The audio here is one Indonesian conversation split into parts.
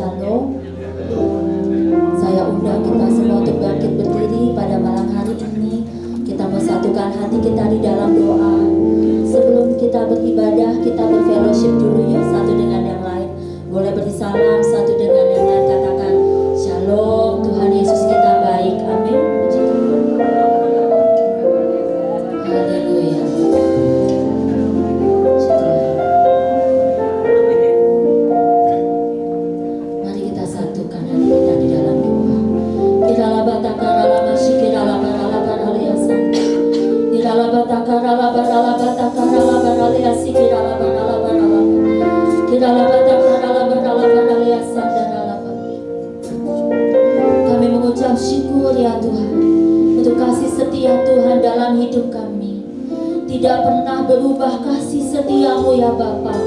Shalom. Saya undang kita semua untuk bangkit berdiri pada malam hari ini. Kita mensatukan hati kita di dalam doa. Sebelum kita beribadah, kita berfellowship dulu yuk satu dengan yang lain. Boleh beri salam satu dengan yang lain, katakan Shalom, Tuhan Yesus kita baik, amin. Haleluya. Mari kita satukan hati kita di dalam doa. Kita labatakara lama syikira labar aliasan. Kita labatakara labar aliasi kita labar. Kita labatakara labar aliasan dan labar. Kami mengucap syukur ya Tuhan untuk kasih setia Tuhan dalam hidup kami. Tidak pernah berubah kasih setiamu ya Bapa,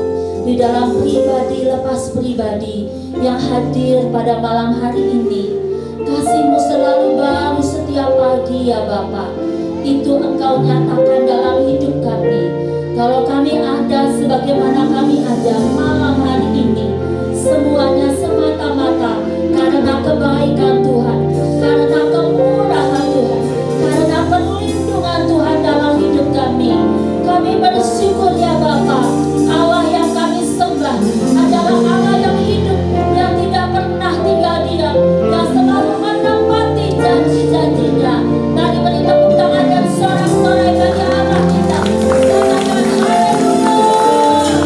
di dalam pribadi lepas pribadi yang hadir pada malam hari ini. Kasih-Mu selalu baru setiap pagi ya Bapa. Itu Engkau nyatakan dalam hidup kami. Kalau kami ada sebagaimana kami ada malam hari ini, semuanya semata-mata karena kebaikan Tuhan, karena kemurahan Tuhan, karena perlindungan Tuhan dalam hidup kami. Kami bersyukur ya Bapa. Allah yang kami sembah adalah Allah yang hidup, yang tidak pernah tinggal diam, yang selalu menepati janji-janjinya. Mari beri tepuk tangan dan sorak-sorai bagi Allah kita. Katakan haleluya.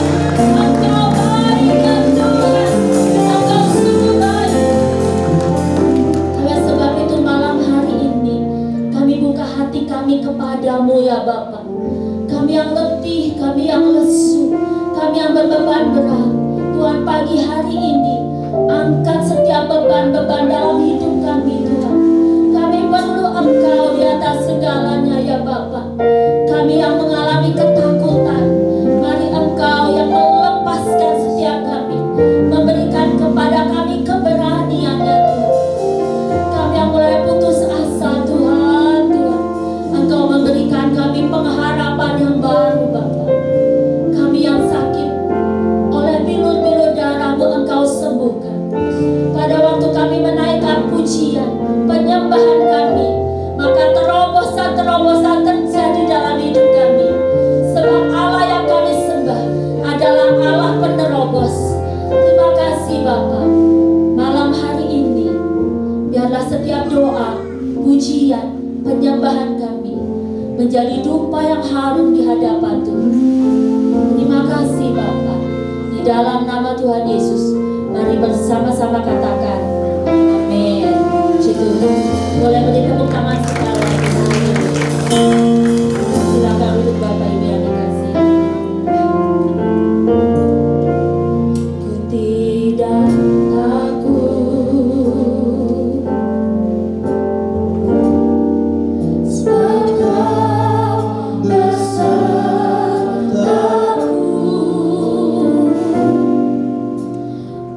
Engkau baik ya Tuhan, Engkau sungguh baik. Oleh sebab itu malam hari ini kami buka hati kami kepadamu ya Bapa. Kami yang letih, kami yang lesu, kami yang berbeban berat. Tuhan, pagi hari ini angkat setiap beban-beban dalam hidup kami Tuhan. Kami perlu Engkau di atas segalanya ya Bapa. Kami yang mengalami ketakutan, mari Engkau yang melepaskan setiap kami, memberikan kepada kami keberanian ya Tuhan. Kami yang mulai putus asa Tuhan, Engkau memberikan kami pengharapan yang baru Bapa. Kami yang sakit oleh bilur-bilur darah-Mu Engkau sembuhkan. Pada waktu kami menaikkan pujian, penyembahan kami, maka terobosan-terobosan terjadi dalam hidup kami. Sebab Allah yang kami sembah adalah Allah penerobos. Terima kasih Bapa. Malam hari ini biarlah setiap doa, pujian, penyembahan kami menjadi dupa yang harum di hadapan Tuhan. Terima kasih Bapa. Di dalam nama Tuhan Yesus, mari bersama-sama katakan amin. Puji Tuhan. Boleh beri tepuk tangan sekali lagi. Silakan duduk Bapak Ibu yang dikasihi. Ku tidak takut, sebab Kau besertaku.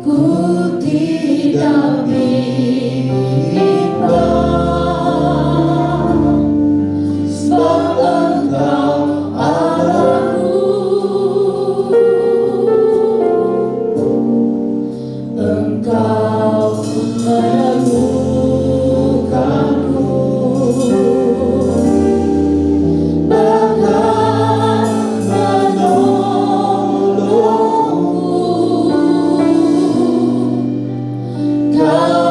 Ku tidak bimbang, sebab Engkau Allahku. Engkau meneguhkanku, bahkan menolongku. Kau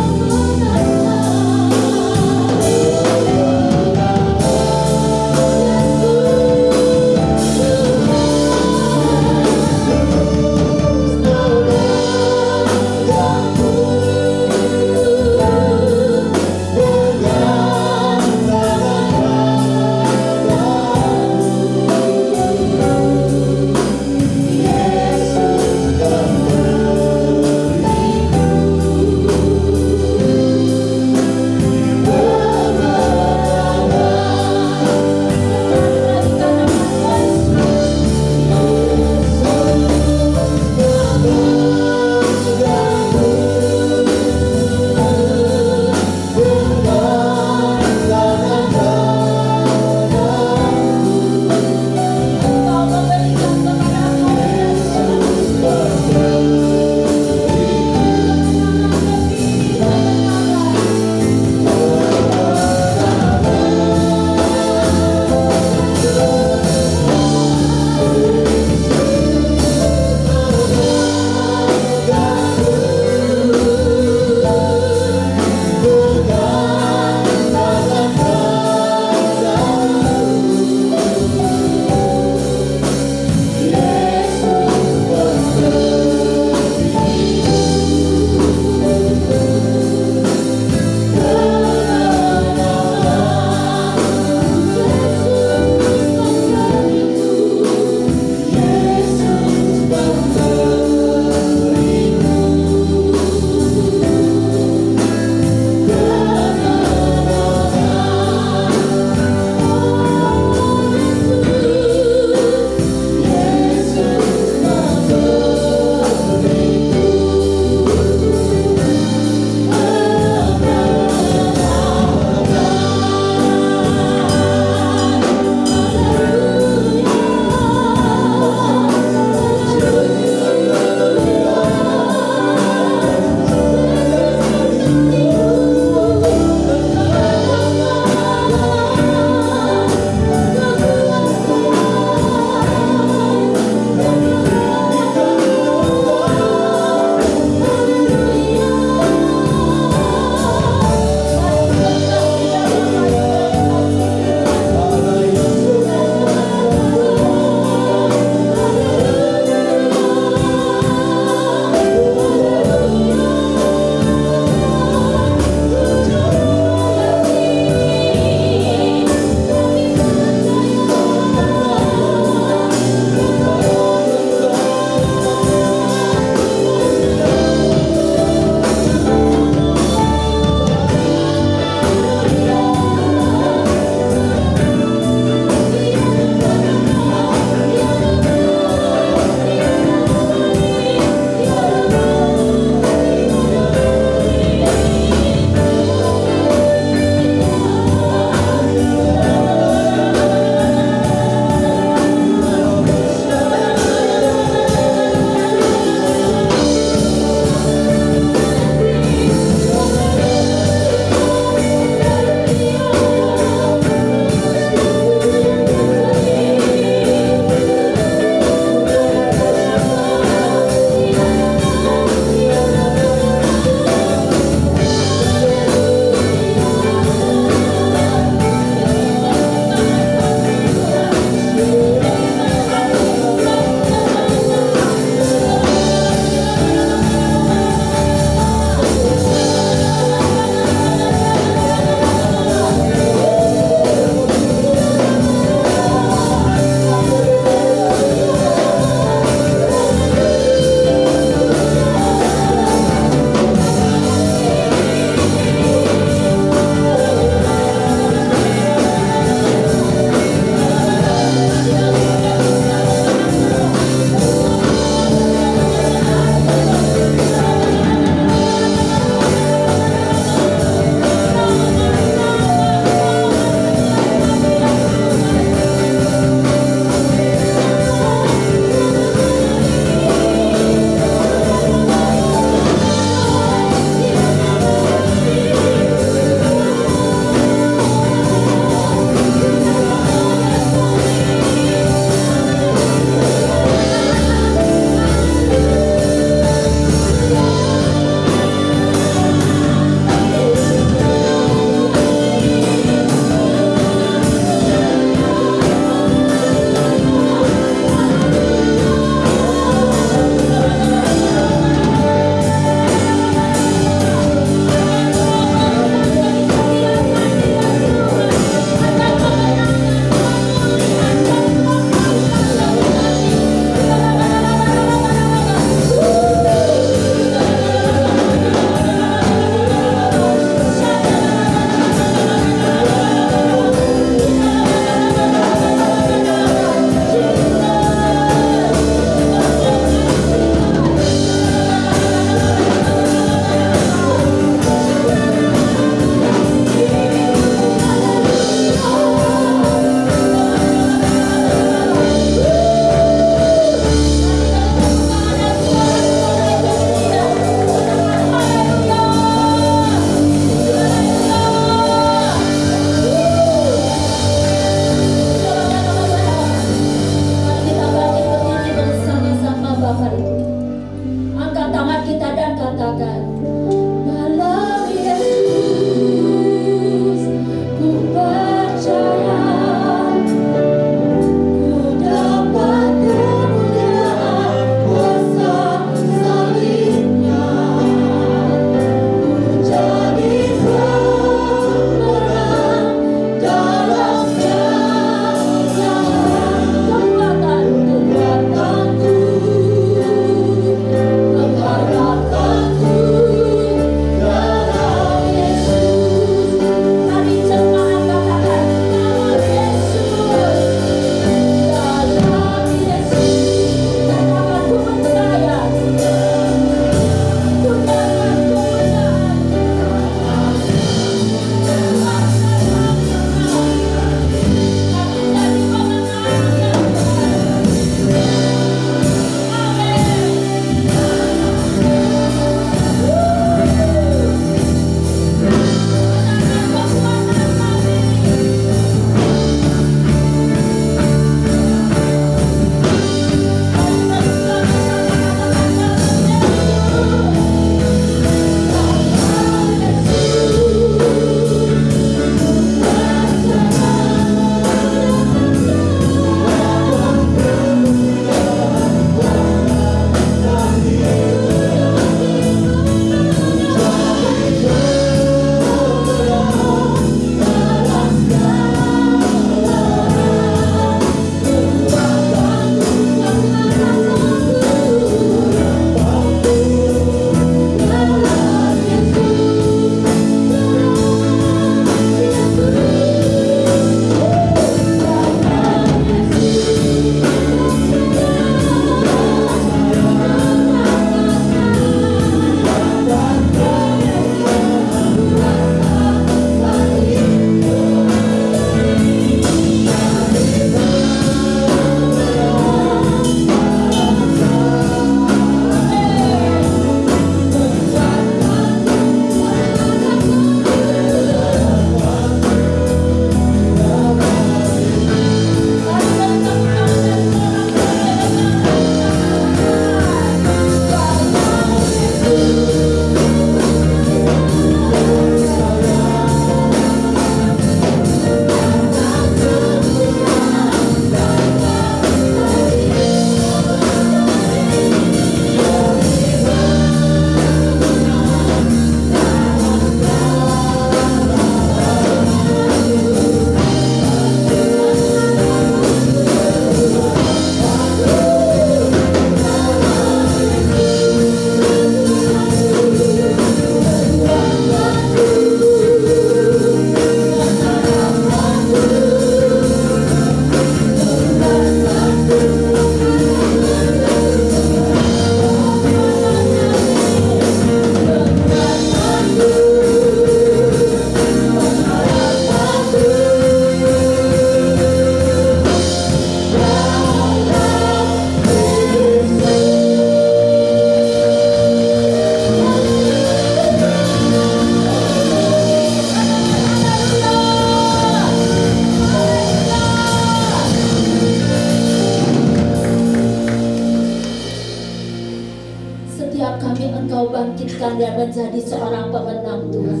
Tuhan dan menjadi seorang pemenang Tuhan.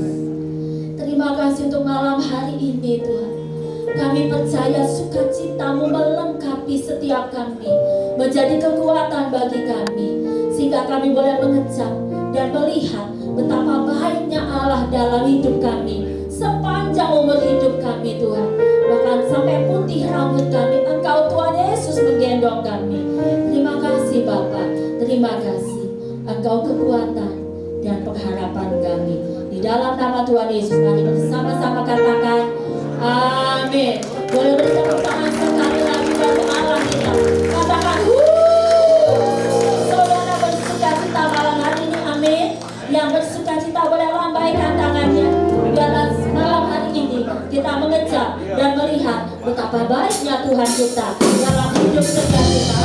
Terima kasih untuk malam hari ini Tuhan. Kami percaya sukacita-Mu melengkapi setiap kami, menjadi kekuatan bagi kami, sehingga kami boleh mengecap dan melihat betapa baiknya Allah dalam hidup kami sepanjang umur hidup kami Tuhan. Bahkan sampai putih rambut kami, Engkau Tuhan Yesus menggendong kami. Terima kasih Bapa, terima kasih. Engkau kekuatan dan pengharapan kami. Di dalam nama Tuhan Yesus mari bersama-sama katakan amin. Boleh beri tepuk tangan sekali lagi bagi Allah kita. Katakan saudara bersukacita malam hari ini, amin. Yang bersukacita boleh lambaikan tangannya. Dalam malam hari ini kita mengecap dan melihat betapa baiknya Tuhan kita dalam hidup setiap kita.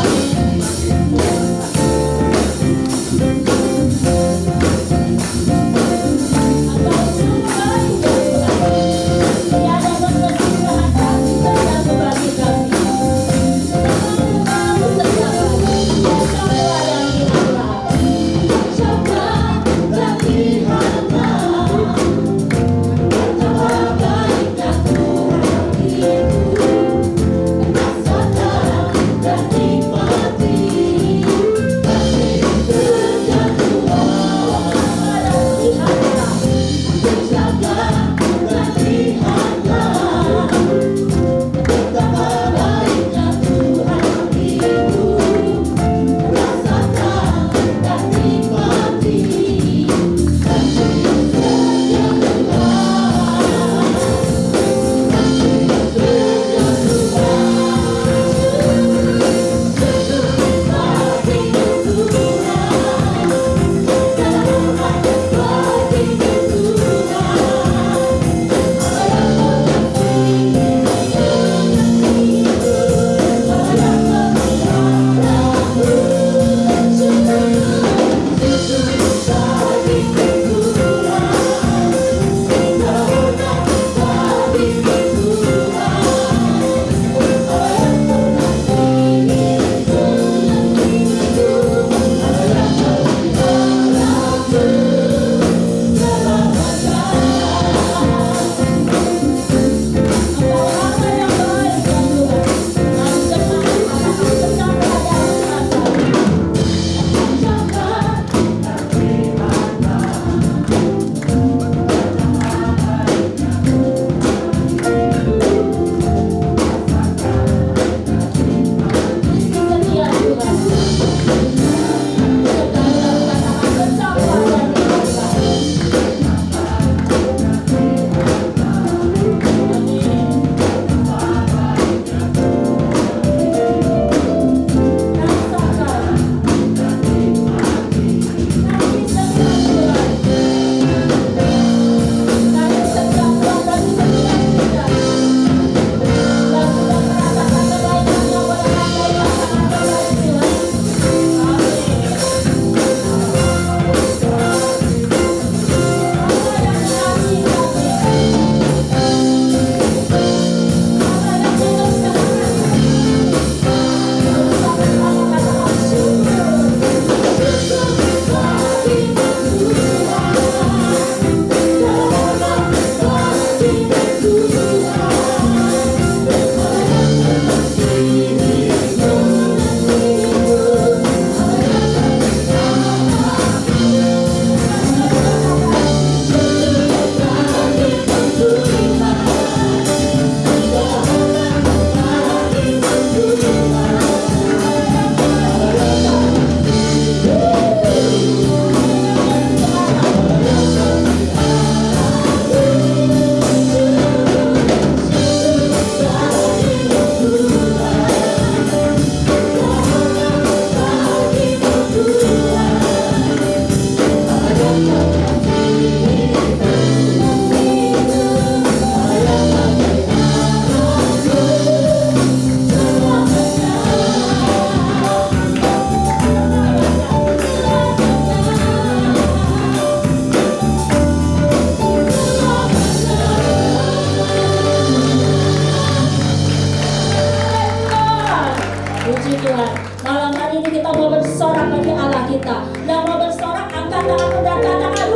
Malam hari ini kita mau bersorak bagi Allah kita. Yang mau bersorak angkat tangan dan katakan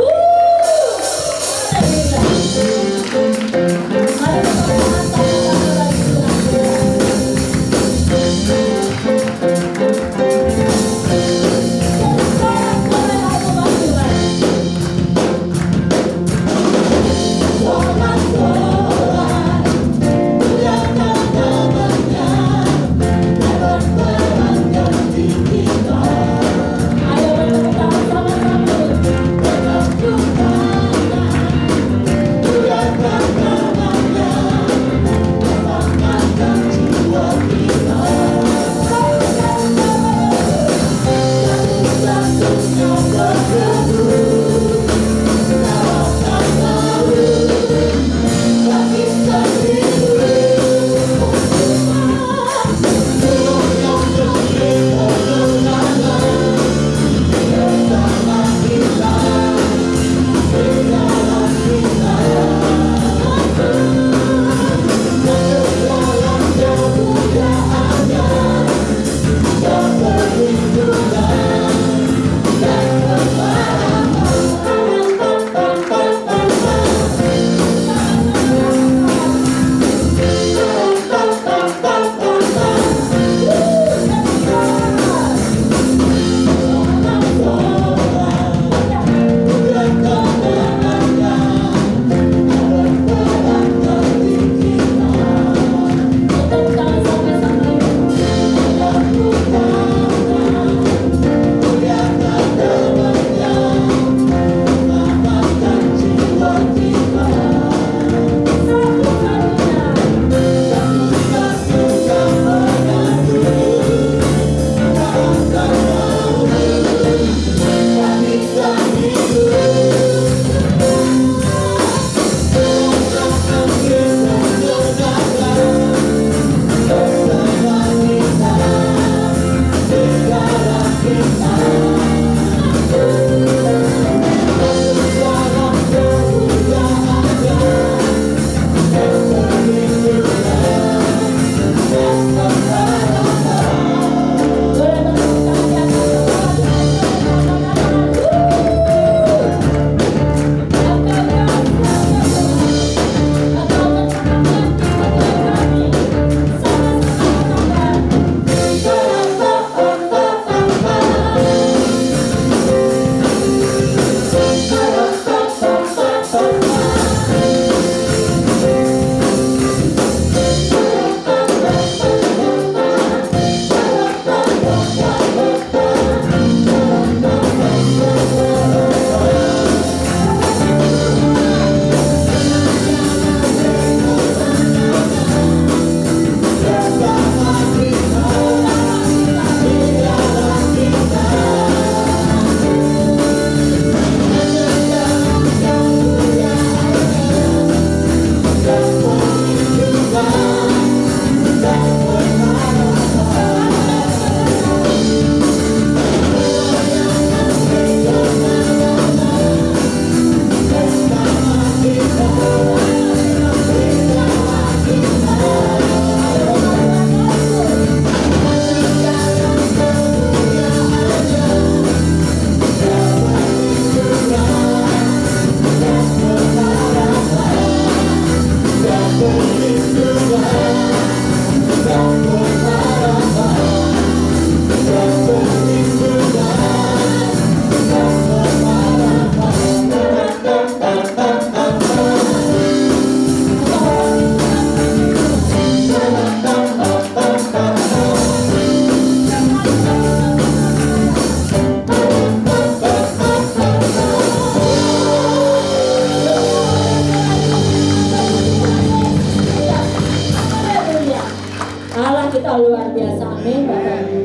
kita luar biasa. Amin Bapak Ibu.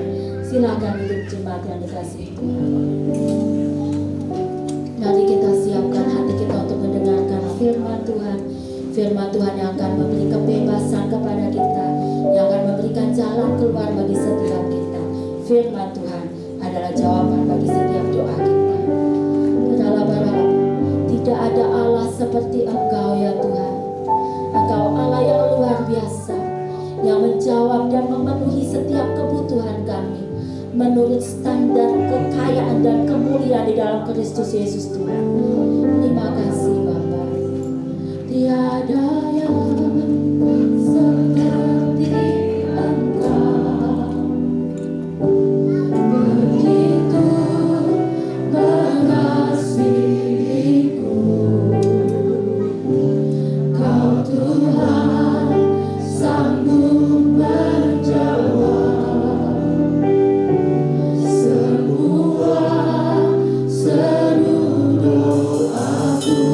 Silakan duduk jemaat yang dikasihi Tuhan. Mari kita siapkan hati kita untuk mendengarkan firman Tuhan. Firman Tuhan yang akan memberi kebebasan kepada kita, yang akan memberikan jalan keluar bagi setiap kita. Firman Tuhan adalah jawaban bagi setiap doa kita. Berhala-berhala, tidak ada Allah seperti Engkau ya Tuhan. Engkau Allah yang luar biasa, yang menjawab dan memenuhi setiap kebutuhan kami menurut standar kekayaan dan kemuliaan di dalam Kristus Yesus Tuhan. Terima kasih Bapa. Tiada yang seperti Engkau, begitu mengasihiku. Kau Tuhan sanggup menjawab semua seru doaku.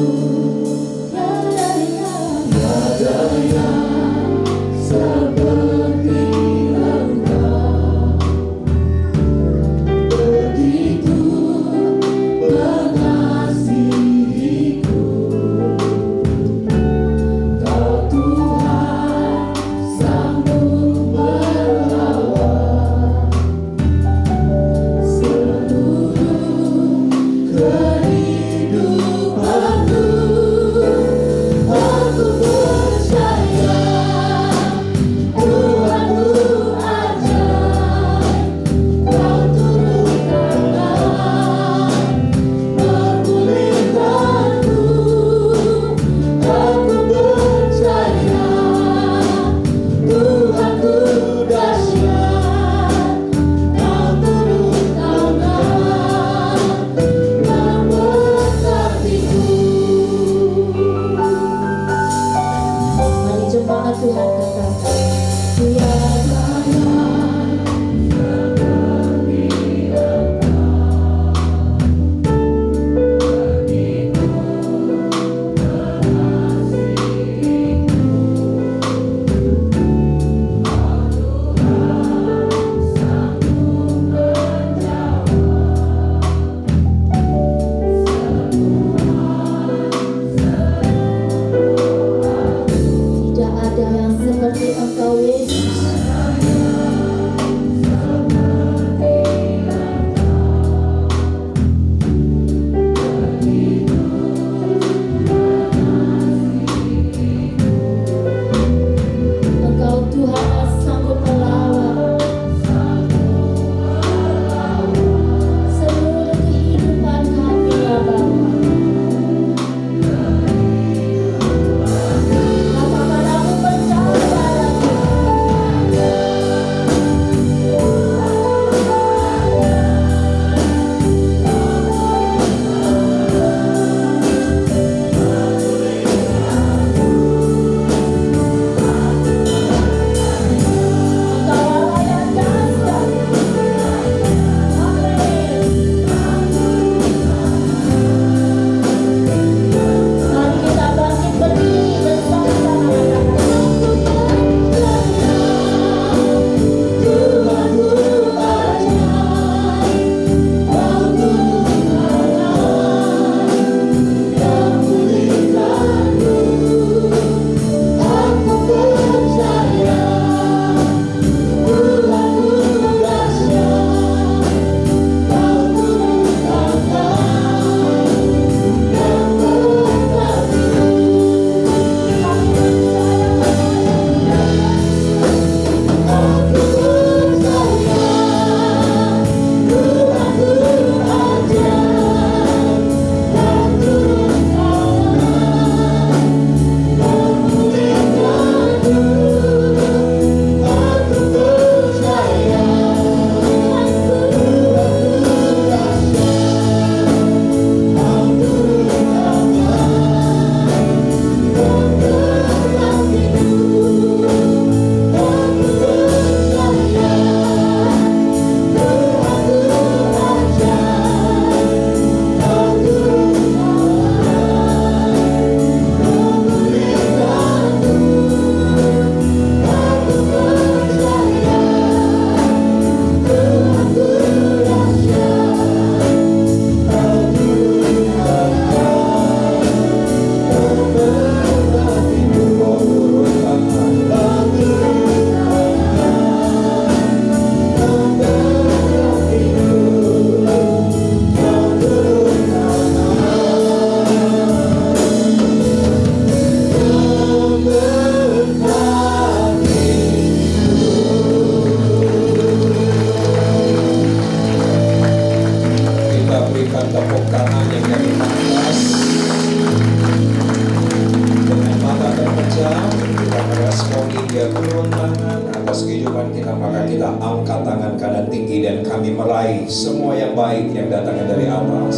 tangan atas kehidupan kita, maka kita angkat tangan kanan tinggi dan kami meraih semua yang baik yang datang dari atas.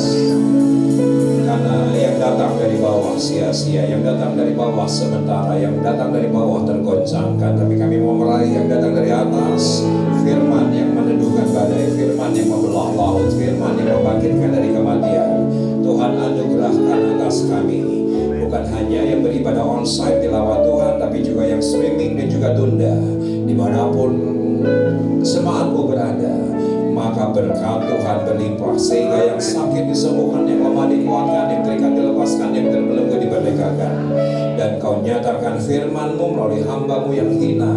Karena yang datang dari bawah sia-sia, yang datang dari bawah sementara, yang datang dari bawah tergoncangkan. Tapi kami mau meraih yang datang dari atas, firman yang meneduhkan badai, firman yang membelah laut, firman yang membangkitkan dari kematian. Tuhan anugerahkan atas kami, bukan hanya yang beribadah onsite di Lawat Tuhan, tapi juga yang streaming dan juga tunda. Dimanapun jemaatmu berada, maka berkat Tuhan berlimpah, sehingga yang sakit disembuhkan, yang lemah dikuatkan, yang terikat dilepaskan, yang terbelenggu diberdekakan. Dan kau nyatakan firman-Mu melalui hamba-Mu yang hina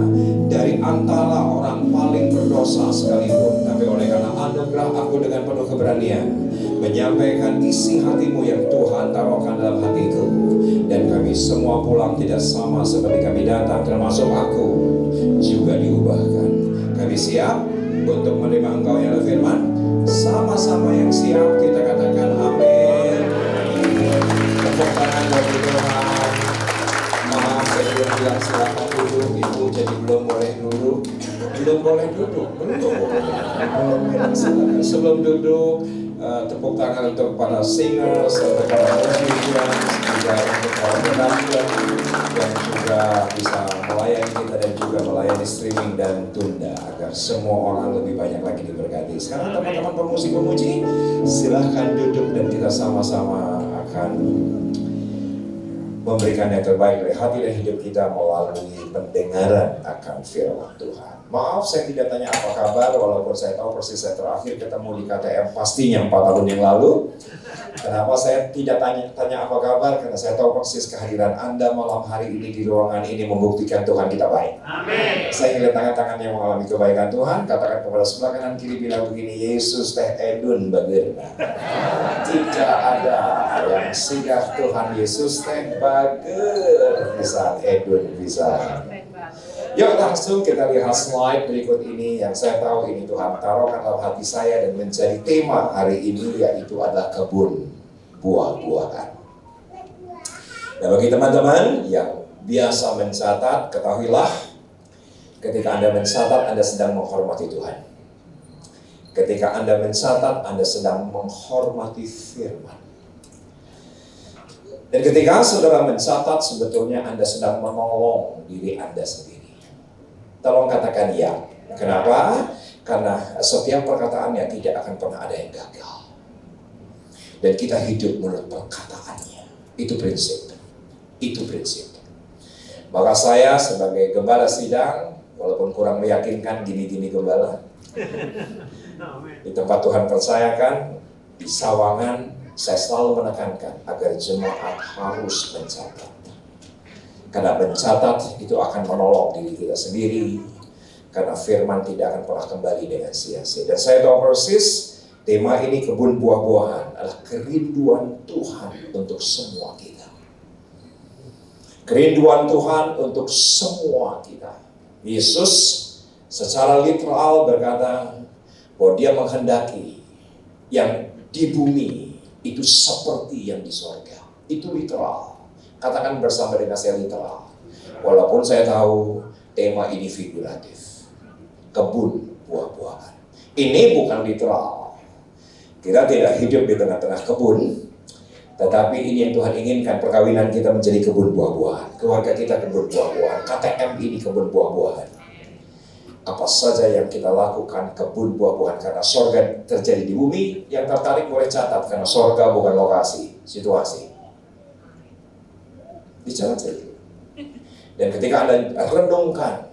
dari antara orang paling berdosa sekalipun, tapi oleh karena anugerah aku dengan penuh keberanian menyampaikan isi hati-Mu yang Tuhan taruhkan dalam hatiku. Dan kami semua pulang tidak sama seperti kami datang, termasuk aku juga diubahkan. Kami siap untuk menerima Engkau yang firman. Sama-sama yang siap kita katakan amin. Tepuk tangan bagi Tuhan. Maaf saya belum bilang silakan duduk, Ibu jadi belum boleh duduk. Belum boleh duduk, belum. Silakan sebelum duduk, tepuk tangan untuk para singers, untuk para musician, juga untuk para penampilan yang juga bisa melayani kita dan juga melayani streaming dan tunda, agar semua orang lebih banyak lagi diberkati. Sekarang teman-teman pemusik-pemuji, silahkan duduk dan kita sama-sama akan memberikan yang terbaik dari hati dan hidup kita melalui pendengaran akan firman Tuhan. Maaf saya tidak tanya apa kabar, walaupun saya tahu persis saya terakhir ketemu di KTM pastinya 4 tahun yang lalu. Kenapa saya tidak tanya apa kabar? Karena saya tahu persis kehadiran Anda malam hari ini di ruangan ini membuktikan Tuhan kita baik. Amin. Saya ingin tangan-tangan yang mengalami kebaikan Tuhan, katakan kepada sebelah kanan kiri, bilang begini, Yesus teh edun bageuna. Tidak ada yang singgah Tuhan Yesus teh bager bisa edun bisa. Yuk langsung kita lihat slide berikut ini yang saya tahu ini Tuhan taruhkan dalam hati saya dan menjadi tema hari ini, yaitu adalah kebun buah-buahan. Nah, bagi teman-teman yang biasa mencatat, ketahuilah ketika Anda mencatat, Anda sedang menghormati Tuhan. Ketika Anda mencatat, Anda sedang menghormati firman. Dan ketika saudara mencatat, sebetulnya Anda sedang menolong diri Anda sendiri. Tolong katakan ya. Kenapa? Karena setiap perkataannya tidak akan pernah ada yang gagal. Dan kita hidup menurut perkataannya. Itu prinsip. Itu prinsip. Maka saya sebagai gembala sidang, walaupun kurang meyakinkan gini-gini gembala, di tempat Tuhan percayakan, di Sawangan, saya selalu menekankan agar jemaat harus mencatat. Karena mencatat itu akan menolong diri kita sendiri. Karena firman tidak akan pernah kembali dengan sia-sia. Dan saya tahu persis tema ini kebun buah-buahan adalah kerinduan Tuhan untuk semua kita. Kerinduan Tuhan untuk semua kita. Yesus secara literal berkata bahwa Dia menghendaki yang di bumi itu seperti yang di sorga. Itu literal. Katakan bersama dengan saya literal. Walaupun saya tahu tema ini figuratif. Kebun buah-buahan. Ini bukan literal. Kita tidak hidup di tengah-tengah kebun. Tetapi ini yang Tuhan inginkan, perkawinan kita menjadi kebun buah-buahan. Keluarga kita kebun buah-buahan. KTM ini kebun buah-buahan. Apa saja yang kita lakukan kebun buah-buahan. Karena sorga terjadi di bumi. Yang tertarik boleh catat. Karena sorga bukan lokasi, situasi. Bicara saja. Dan ketika Anda renungkan,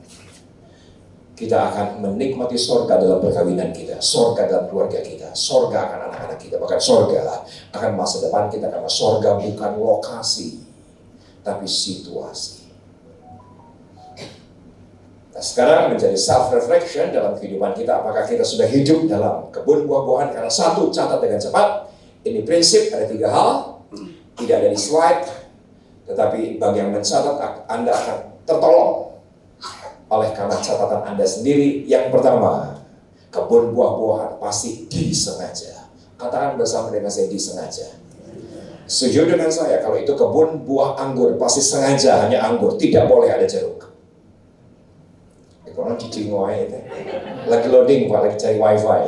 kita akan menikmati sorga dalam perkawinan kita, sorga dalam keluarga kita, sorga akan anak-anak kita, bahkan sorga akan masa depan kita, karena sorga bukan lokasi, tapi situasi. Nah, sekarang menjadi self-reflection dalam kehidupan kita, apakah kita sudah hidup dalam kebun buah-buahan? Karena satu, catat dengan cepat, ini prinsip, ada 3 hal, tidak ada di slide. Tetapi bagi yang mencatat, Anda akan tertolong oleh karena catatan Anda sendiri. Yang pertama, kebun buah-buahan pasti disengaja. Katakan bersama dengan saya, disengaja. Setuju dengan saya, kalau itu kebun buah anggur, pasti sengaja hanya anggur, tidak boleh ada jeruk. Ekonomi cicing itu. Lagi loading Pak, lagi cari wifi.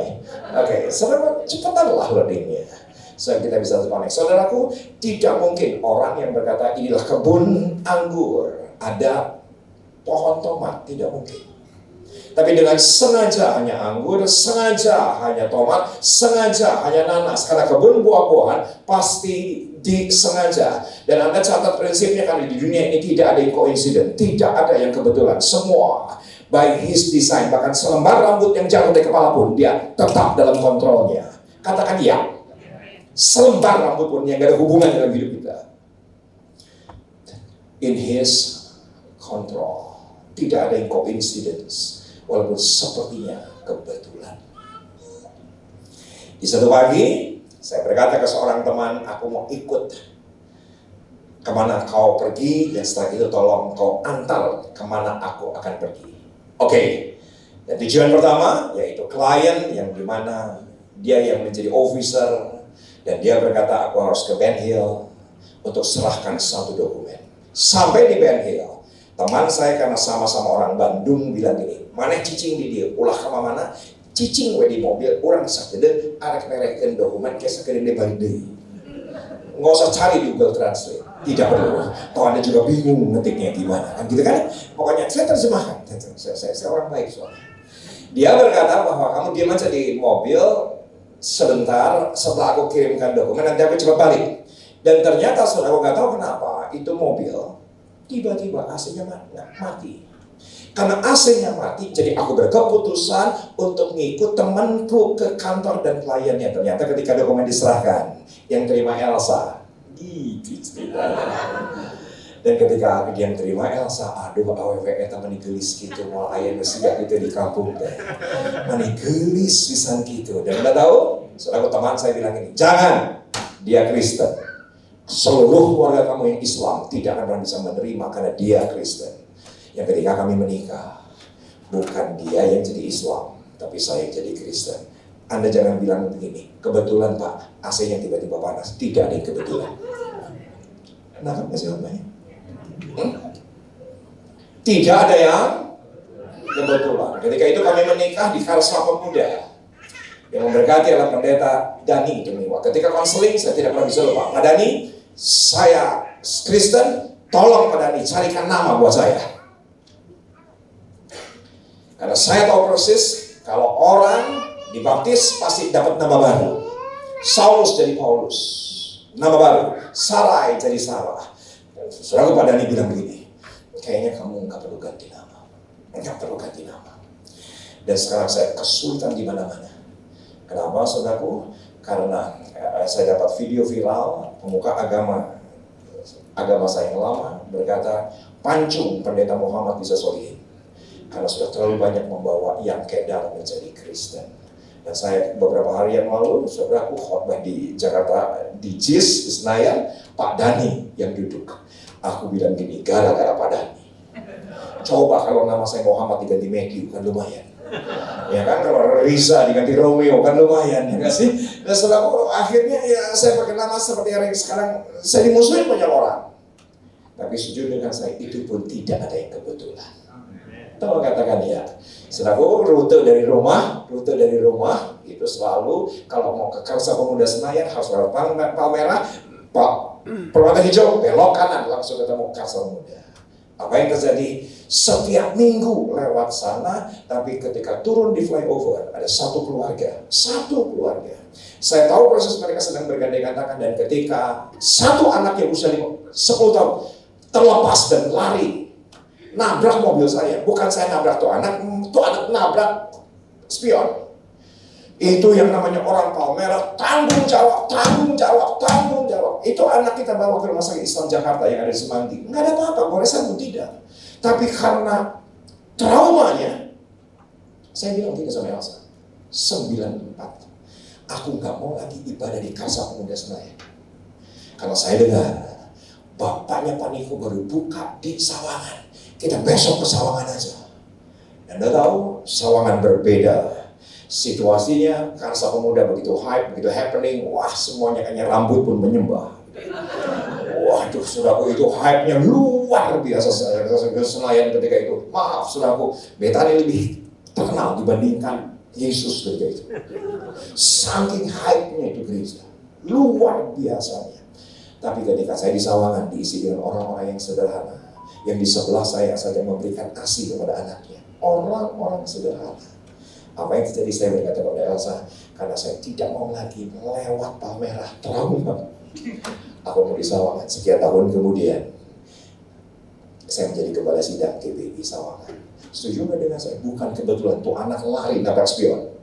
Oke, saudara cepetanlah loadingnya. So kita bisa connect. Saudaraku, tidak mungkin orang yang berkata inilah kebun anggur, ada pohon tomat, tidak mungkin. Tapi dengan sengaja hanya anggur, sengaja hanya tomat, sengaja hanya nanas. Karena kebun buah-buahan pasti disengaja. Dan Anda catat prinsipnya, karena di dunia ini tidak ada yang koinsiden, tidak ada yang kebetulan. Semua by his design, bahkan selembar rambut yang jatuh dari kepala pun dia tetap dalam kontrolnya. Katakan ya. Selembar rambut pun yang gak ada hubungan dalam hidup kita. In his control. Tidak ada yang coincidence. Walaupun sepertinya kebetulan. Di satu pagi, saya berkata ke seorang teman, aku mau ikut kemana kau pergi, dan setelah itu tolong kau antar kemana aku akan pergi. Oke. Dan tujuan pertama, yaitu klien yang dimana dia yang menjadi officer, dan dia berkata, aku harus ke Ben Hill untuk serahkan satu dokumen. Sampai di Ben Hill, teman saya karena sama-sama orang Bandung bilang gini, mana cicing di dia, ulah kemana mana, cicing di mobil, orang sakit, arek merekkan dokumen, kayak sakit di Bandung. Nggak usah cari di Google Translate, tidak perlu. Toh Anda juga bingung ngetiknya gimana, kan gitu kan? Pokoknya saya terjemahkan, saya orang baik soalnya. Dia berkata bahwa kamu diam aja di mobil, sebentar setelah aku kirimkan dokumen nanti aku cepat balik. Dan ternyata saudara, aku nggak tahu kenapa itu mobil tiba-tiba AC-nya mati. Karena AC-nya mati, jadi aku berkeputusan untuk ngikut temanku ke kantor dan kliennya. Ternyata ketika dokumen diserahkan, yang terima Elsa. Gitu ceritanya. Dan ketika aku yang terima Elsa, aduh AWWE teman gelis gitu, mau ayah nasihat itu di kampung deh. Mani gelis pisan gitu. Dan Anda tahu, saudara teman saya bilang ini, jangan, dia Kristen. Seluruh keluarga kamu yang Islam tidak akan bisa menerima karena dia Kristen. Yang ketika kami menikah, bukan dia yang jadi Islam, tapi saya yang jadi Kristen. Anda jangan bilang begini, kebetulan Pak, AC-nya tiba-tiba panas. Tidak ada yang kebetulan. Kenapa masih banyak? Tidak ada yang kebetulan. Ketika itu kami menikah di Karsa Pemuda. Yang memberkati adalah pendeta Dani Demiwa. Ketika konseling saya tidak pernah bisa lupa. Pak Dani, saya Kristen, tolong Pak Dani carikan nama buat saya. Karena saya tahu persis kalau orang dibaptis pasti dapat nama baru. Saulus jadi Paulus, nama baru. Sarai jadi Sarah. Saudara Pak Dani bilang begini, kayaknya kamu nggak perlu ganti nama, nggak perlu ganti nama. Dan sekarang saya kesulitan di mana-mana. Kenapa, saudaraku? Karena saya dapat video viral pemuka agama saya yang lama berkata, pancung pendeta Muhammad bisa solihin karena sudah terlalu banyak membawa yang kedar menjadi Kristen. Dan saya beberapa hari yang lalu, saudaraku khotbah di Jakarta, di JIS, di Senayan, Pak Dani yang duduk. Aku bilang gini, gara-gara Pak Dani. Coba kalau nama saya Muhammad diganti Matthew, kan lumayan. Ya kan, kalau Riza diganti Romeo, kan lumayan, ya gak sih? Dan saudaraku, akhirnya ya saya pakai nama seperti yang sekarang, saya dimusuhin banyak orang. Tapi sejujur dengan saya, itu pun tidak ada yang kebetulan. Tolong katakan ya. Saudaraku, rute dari rumah itu selalu kalau mau ke Karsa Pemuda Senayan harus lewat Palmerah, Permata Hijau, belok kanan langsung ketemu Karsa Pemuda. Apa yang terjadi? Setiap minggu lewat sana, tapi ketika turun di flyover ada satu keluarga. Saya tahu proses mereka sedang bergandeng tangan, dan ketika satu anak yang usia 10 tahun terlepas dan lari, nabrak mobil saya. Bukan saya nabrak tuh anak nabrak spion. Itu yang namanya orang Palmerah, tanggung jawab. Itu anak kita bawa ke rumah sakit Islam Jakarta yang ada di Semanggi. Nggak ada apa-apa, boleh sambung tidak. Tapi karena traumanya, saya bilang gini sama Elsa, 94, aku nggak mau lagi ibadah di Karsa Pemuda Senayan. Karena saya dengar, bapaknya Pak Niko baru buka di Sawangan. Kita besok ke Sawangan aja. Dan Anda tahu, Sawangan berbeda. Situasinya, Karsa Pemuda begitu hype, begitu happening, wah semuanya kayaknya rambut pun menyembah. Waduh, saudaraku, itu hype-nya luar biasa ke Senayan ketika itu. Maaf, saudaraku, Betani lebih terkenal dibandingkan Yesus ketika itu. Saking hype-nya itu gereja, luar biasanya. Tapi ketika saya di Sawangan diisi dengan orang-orang yang sederhana, yang di sebelah saya saja memberikan kasih kepada anaknya, orang-orang sederhana. Apa yang terjadi? Saya berkata kepada Elsa, karena saya tidak mau lagi lewat Palmerah, trauma. Aku mau di Sawangan. Sekian tahun kemudian saya menjadi kepala sidang GBI Sawangan. Setuju nggak dengan saya? Bukan kebetulan tuh anak lari nabrak spion.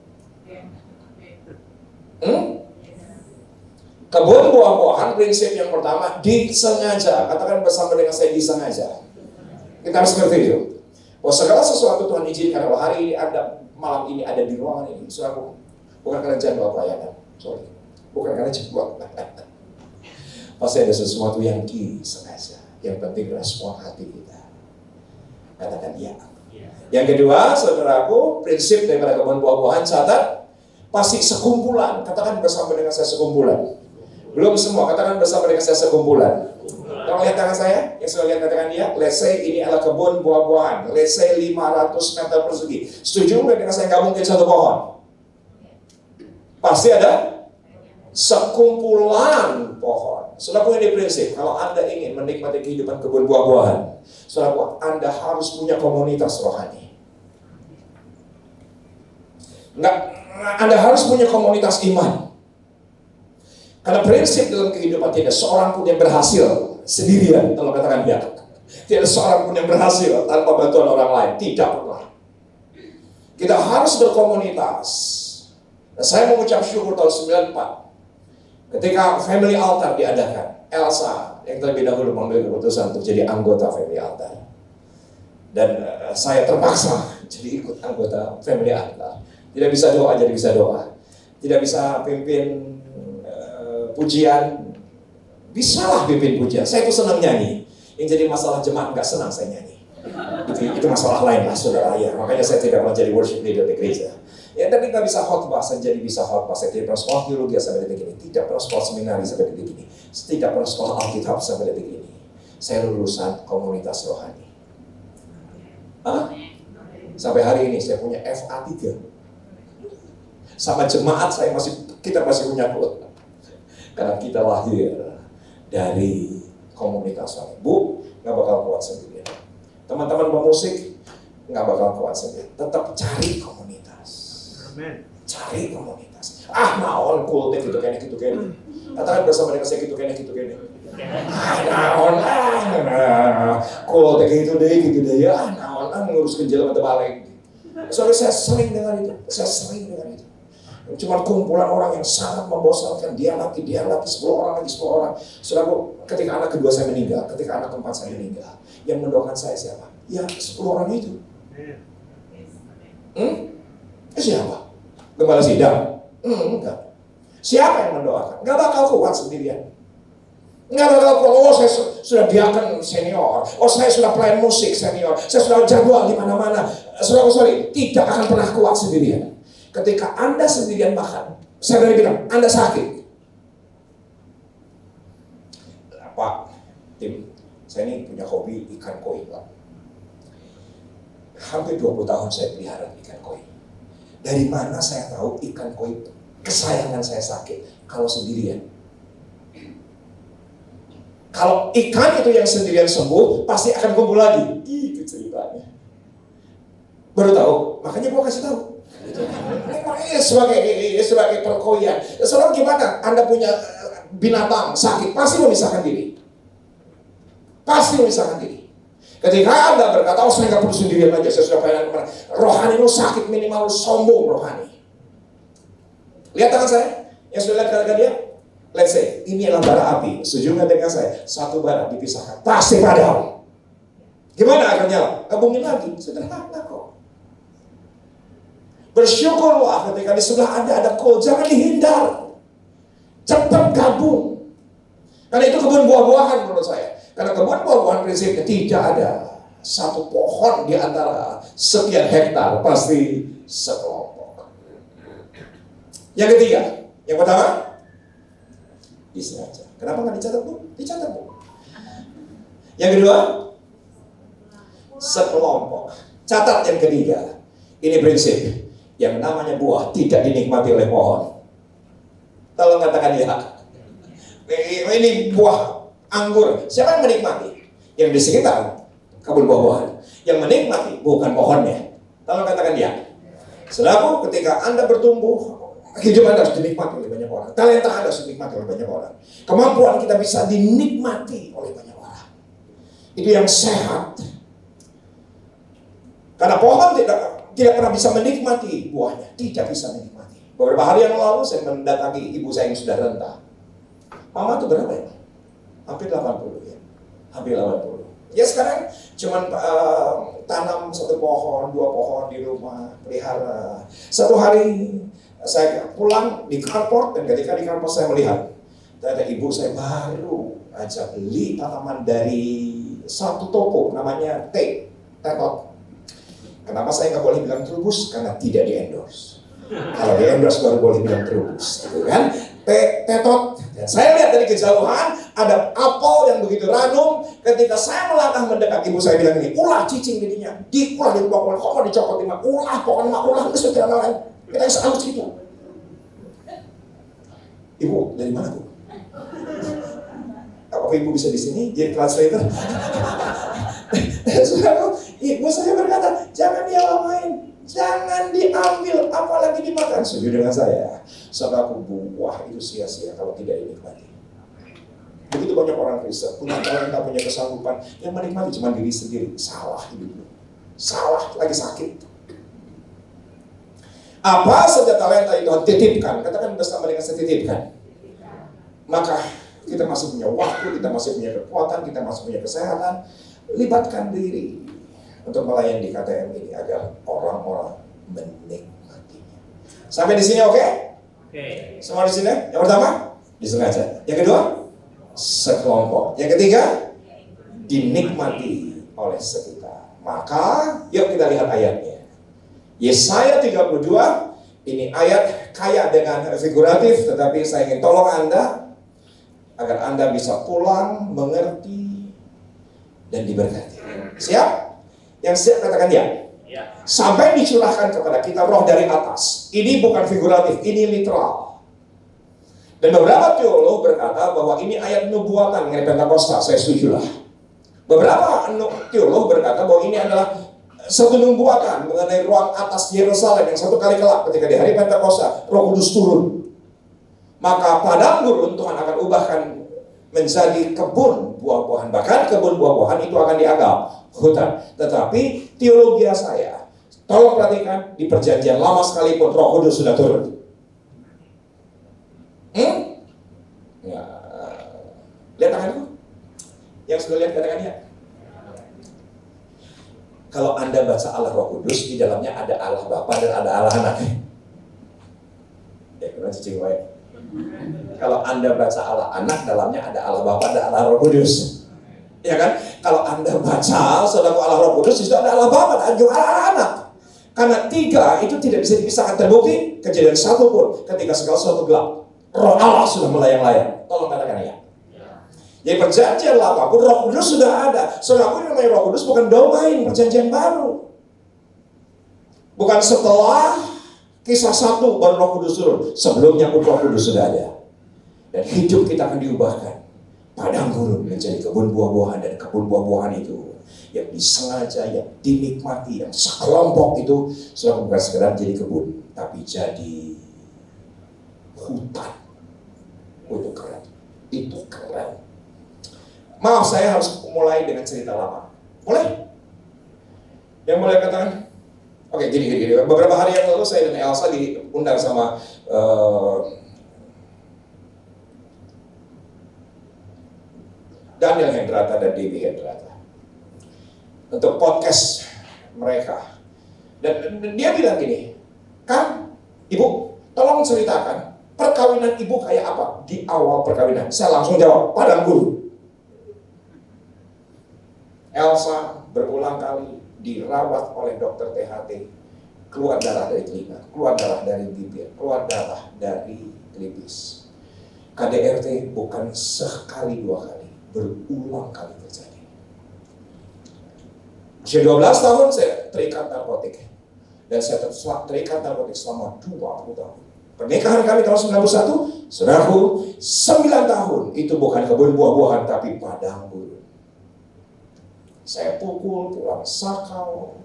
Kebun buah-buahan, prinsip yang pertama disengaja. Katakan bersama dengan saya, disengaja. Kita harus ngerti itu. Segala sesuatu Tuhan izinkan. Kalau hari ini ada, malam ini ada di ruangan ini, saudaraku, bukan karena jadwal pelayanan, sorry, bukan karena jadwal. Pasti ada sesuatu yang disengaja. Yang penting respon hati kita. Katakan iya. Yang kedua, saudaraku, prinsip daripada kebun buah-buahan, catat, pasti sekumpulan. Katakan bersama dengan saya, sekumpulan. Belum semua, katakan bersama dengan saya, sekumpulan. Kalau lihat tangan saya, yang sudah lihat katakan dia, let's say ini adalah kebun buah-buahan, let's say 500 meter persegi. Setuju nggak dengan saya, nggak mungkin satu pohon? Pasti ada sekumpulan pohon. Saudaraku, ini prinsip, kalau Anda ingin menikmati kehidupan kebun buah-buahan, saudaraku, Anda harus punya komunitas rohani. Anda harus punya komunitas iman. Karena prinsip dalam kehidupan tidak seorang pun yang berhasil sendirian, kalau katakan dia. Tidak seorang pun yang berhasil tanpa bantuan orang lain, tidak pernah. Kita harus berkomunitas. Nah, saya mengucap syukur tahun 94. Ketika Family Altar diadakan, Elsa yang terlebih dahulu mengambil keputusan untuk jadi anggota Family Altar. Dan saya terpaksa jadi ikut anggota Family Altar. Tidak bisa doa, jadi bisa doa. Tidak bisa pimpin pujian, bisalah pimpin pujian. Saya itu senang nyanyi. Yang jadi masalah jemaat nggak senang saya nyanyi. Itu masalah lain lah, saudara ya. Makanya saya tidak pernah jadi worship leader di gereja. Ya, tapi nggak bisa khotbah, saya jadi bisa khotbah. Saya tidak pernah sekolah teologi sampai detik ini. Tidak pernah sekolah seminari sampai detik ini. Tidak pernah sekolah Alkitab sampai detik ini. Saya lulusan komunitas rohani. Sampai hari ini saya punya FA3. Sama jemaat kita masih punya klub. Karena kita lahir dari komunitas rohani. Bu, nggak bakal kuat sendirian. Teman-teman pemusik nggak bakal kuat sendirian. Tetap cari komunitas. Cari komunitas. Naon kultik gitu kene. Katakan bersama dengan saya gitu kene. Naon kultik gitu deh ya. Naon ngurus kejelang atau balik. Soalnya saya sering dengar itu. Cuma kumpulan orang yang sangat membosankan. Dia lagi 10 orang lagi 10 orang. Saudaraku, ketika anak kedua saya meninggal, ketika anak keempat saya meninggal, yang mendoakan saya siapa? Ya 10 orang itu. Siapa? Gembala sidang? Enggak. Siapa yang mendoakan? Enggak bakal kuat sendirian. Enggak bakal kuat. Saya sudah diaken senior. Saya sudah pelayan musik senior. Saya sudah jadwal di mana-mana. Sorry, tidak akan pernah kuat sendirian. Ketika Anda sendirian makan, saya berani bilang, Anda sakit. Pak, tim, saya ini punya hobi ikan koi, Pak. Hampir 20 tahun saya pelihara ikan koi. Dari mana saya tahu ikan koi kesayangan saya sakit? Kalau sendirian. Kalau ikan itu yang sendirian sembuh, pasti akan kumpul lagi. Itu ceritanya. Baru tahu, makanya gua kasih tahu. Sebagai perkoian. Saudara, gimana? Anda punya binatang sakit, pasti memisahkan diri. Ketika Anda berkata, saya nggak perlu sendirian aja, saya sudah pelayanan kemana. Rohani lu sakit, minimal lu sombong rohani. Lihat tangan saya, yang sudah lihat kata dia. Let's say, ini adalah bara api. Setuju nggak dengan saya? Satu bara dipisahkan, pasti padam. Gimana akan nyala? Gabungin lagi, sederhana kok. Bersyukurlah ketika di sebelah Anda ada coal, jangan dihindar. Cepat gabung. Karena itu kebun buah-buahan menurut saya. Karena kebun buah-buahan prinsipnya tidak ada satu pohon di antara sekian hektar, pasti sekelompok. Yang ketiga, yang pertama, disengaja. Kenapa nggak dicatat, Bu? Dicatat, Bu. Yang kedua, sekelompok. Catat yang ketiga. Ini prinsip. Yang namanya buah tidak dinikmati oleh pohon. Tolong katakan ya. Ini buah anggur. Siapa yang menikmati? Yang di sekitar kebun buah-buahan. Yang menikmati bukan pohonnya. Tolong katakan ya. Saudaraku, ketika Anda bertumbuh, hidup Anda harus dinikmati oleh banyak orang. Talenta Anda harus dinikmati oleh banyak orang. Kemampuan kita bisa dinikmati oleh banyak orang. Itu yang sehat. Karena pohon tidak pernah bisa menikmati buahnya. Tidak bisa menikmati. Beberapa hari yang lalu saya mendatangi ibu saya yang sudah renta. Mama itu berapa ya? Hampir 80 ya. Hampir 80. Ya sekarang cuman tanam satu pohon, 2 pohon di rumah, pelihara. Satu hari saya pulang di carport, dan ketika di carport saya melihat ternyata ibu saya baru aja beli tanaman dari satu toko namanya Tetot. Kenapa saya nggak boleh bilang Trubus? Karena tidak di-endorse. Kalau di-endorse baru boleh bilang Trubus, gitu kan? Tetot. Dan saya lihat dari kejauhan ada apel yang begitu ranum. Ketika saya melangkah mendekat, ibu saya bilang ini, ulah cicing jadinya, dikulah di pohon, kok mau dicopot di ulah, pohon mak ulah itu sudah lain. Kita bisa halus gitu. Ibu dari mana bu? Apakah ibu bisa di sini jadi translator? Ibu saya berkata, jangan dialamin, jangan diambil, apalagi dimakan. Setuju dengan saya. Saudaraku, buah itu sia-sia kalau tidak dinikmati. Begitu banyak orang Kristen punya talenta, punya kesanggupan, yang menikmati cuma diri sendiri. Salah hidupnya. Salah, lagi sakit. Apa saja talenta itu titipkan. Katakan bersama dengan saya titipkan. Maka kita masih punya waktu, kita masih punya kekuatan, kita masih punya kesehatan. Libatkan diri untuk melayani di KTM ini agar orang-orang menikmatinya. Sampai di sini oke? Oke. Semua di sini? Yang pertama, disengaja. Yang kedua, sekelompok. Yang ketiga, dinikmati oleh sekitar. Maka, yuk kita lihat ayatnya. Yesaya 32, ini ayat kaya dengan figuratif, tetapi saya ingin tolong Anda agar Anda bisa pulang, mengerti, dan diberkati. Siap? Yang siap katakan ya. Sampai dicurahkan kepada kita roh dari atas. Ini bukan figuratif, ini literal. Dan beberapa teolog berkata bahwa ini ayat nubuatan mengenai Pentakosta. Saya setuju lah. Beberapa teolog berkata bahwa ini adalah satu nubuatan mengenai ruang atas Yerusalem yang satu kali kelak ketika di hari Pentakosta Roh Kudus turun. Maka padang gurun Tuhan akan ubahkan menjadi kebun buah-buahan. Bahkan kebun buah-buahan itu akan dianggap hutan. Tetapi teologi saya, tolong perhatikan, di perjanjian lama sekalipun Roh Kudus sudah turun. Ya. Lihat tanganku. Yang sudah lihat katakan ya. Kalau Anda baca Allah Roh Kudus, di dalamnya ada Allah Bapa dan ada Allah Anak. Ya, kena cicing baik. Kalau Anda baca Allah Anak, dalamnya ada Allah Bapa dan Allah Roh Kudus. Ya kan? Kalau Anda baca saudara Allah Roh Kudus, itu ada Allah Bapa dan juga Allah Anak. Karena tiga itu tidak bisa dipisahkan. Terbukti kejadian 1 pun ketika segala sesuatu gelap, Roh Allah sudah melayang-layang. Tolong katakan ya. Jadi perjanjian lama pun Roh Kudus sudah ada. Saudara, ini namanya Roh Kudus bukan domain perjanjian baru. Bukan setelah Kisah 1 baru Roh Kudus turun. Sebelumnya pun Roh Kudus sudah ada. Dan hidup kita akan diubahkan. Padang gurun menjadi kebun buah-buahan. Dan kebun buah-buahan itu yang disengaja, yang dinikmati, yang sekelompok itu sudah bukan sekedar jadi kebun, tapi jadi hutan. Itu keren. Itu keren. Maaf, saya harus mulai dengan cerita lama. Boleh? Yang mulai katakan? Oke, gini. Beberapa hari yang lalu saya dan Elsa diundang sama Daniel Hendrata dan Debbie Hendrata untuk podcast mereka. Dan dia bilang gini, Kang, Ibu, tolong ceritakan perkawinan Ibu kayak apa di awal perkawinan. Saya langsung jawab, padang gurun. Elsa berulang kali dirawat oleh dokter THT, keluar darah dari telinga, keluar darah dari bibir, keluar darah dari pelipis. KDRT bukan sekali 2 kali, berulang kali terjadi. Usia 12 tahun saya terikat narkotik. Dan saya terikat narkotik selama 20 tahun. Pernikahan kami tahun 91, saudaraku, 9 tahun. Itu bukan kebun buah-buahan, tapi padang gurun. Saya pukul, pulang sakau.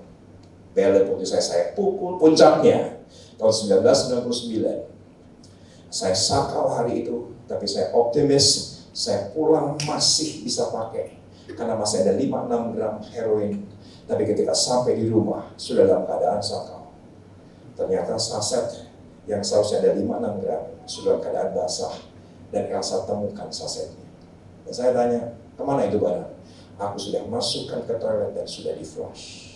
Bele putih saya pukul. Puncaknya, tahun 1999. Saya sakau hari itu, tapi saya optimis. Saya pulang masih bisa pakai. Karena masih ada 5-6 gram heroin. Tapi ketika sampai di rumah, sudah dalam keadaan sakau. Ternyata saset yang seharusnya ada 5-6 gram sudah dalam keadaan basah. Dan Elsa temukan sasetnya. Dan saya tanya, kemana itu barang? Aku sudah masukkan ke toilet dan sudah di flush.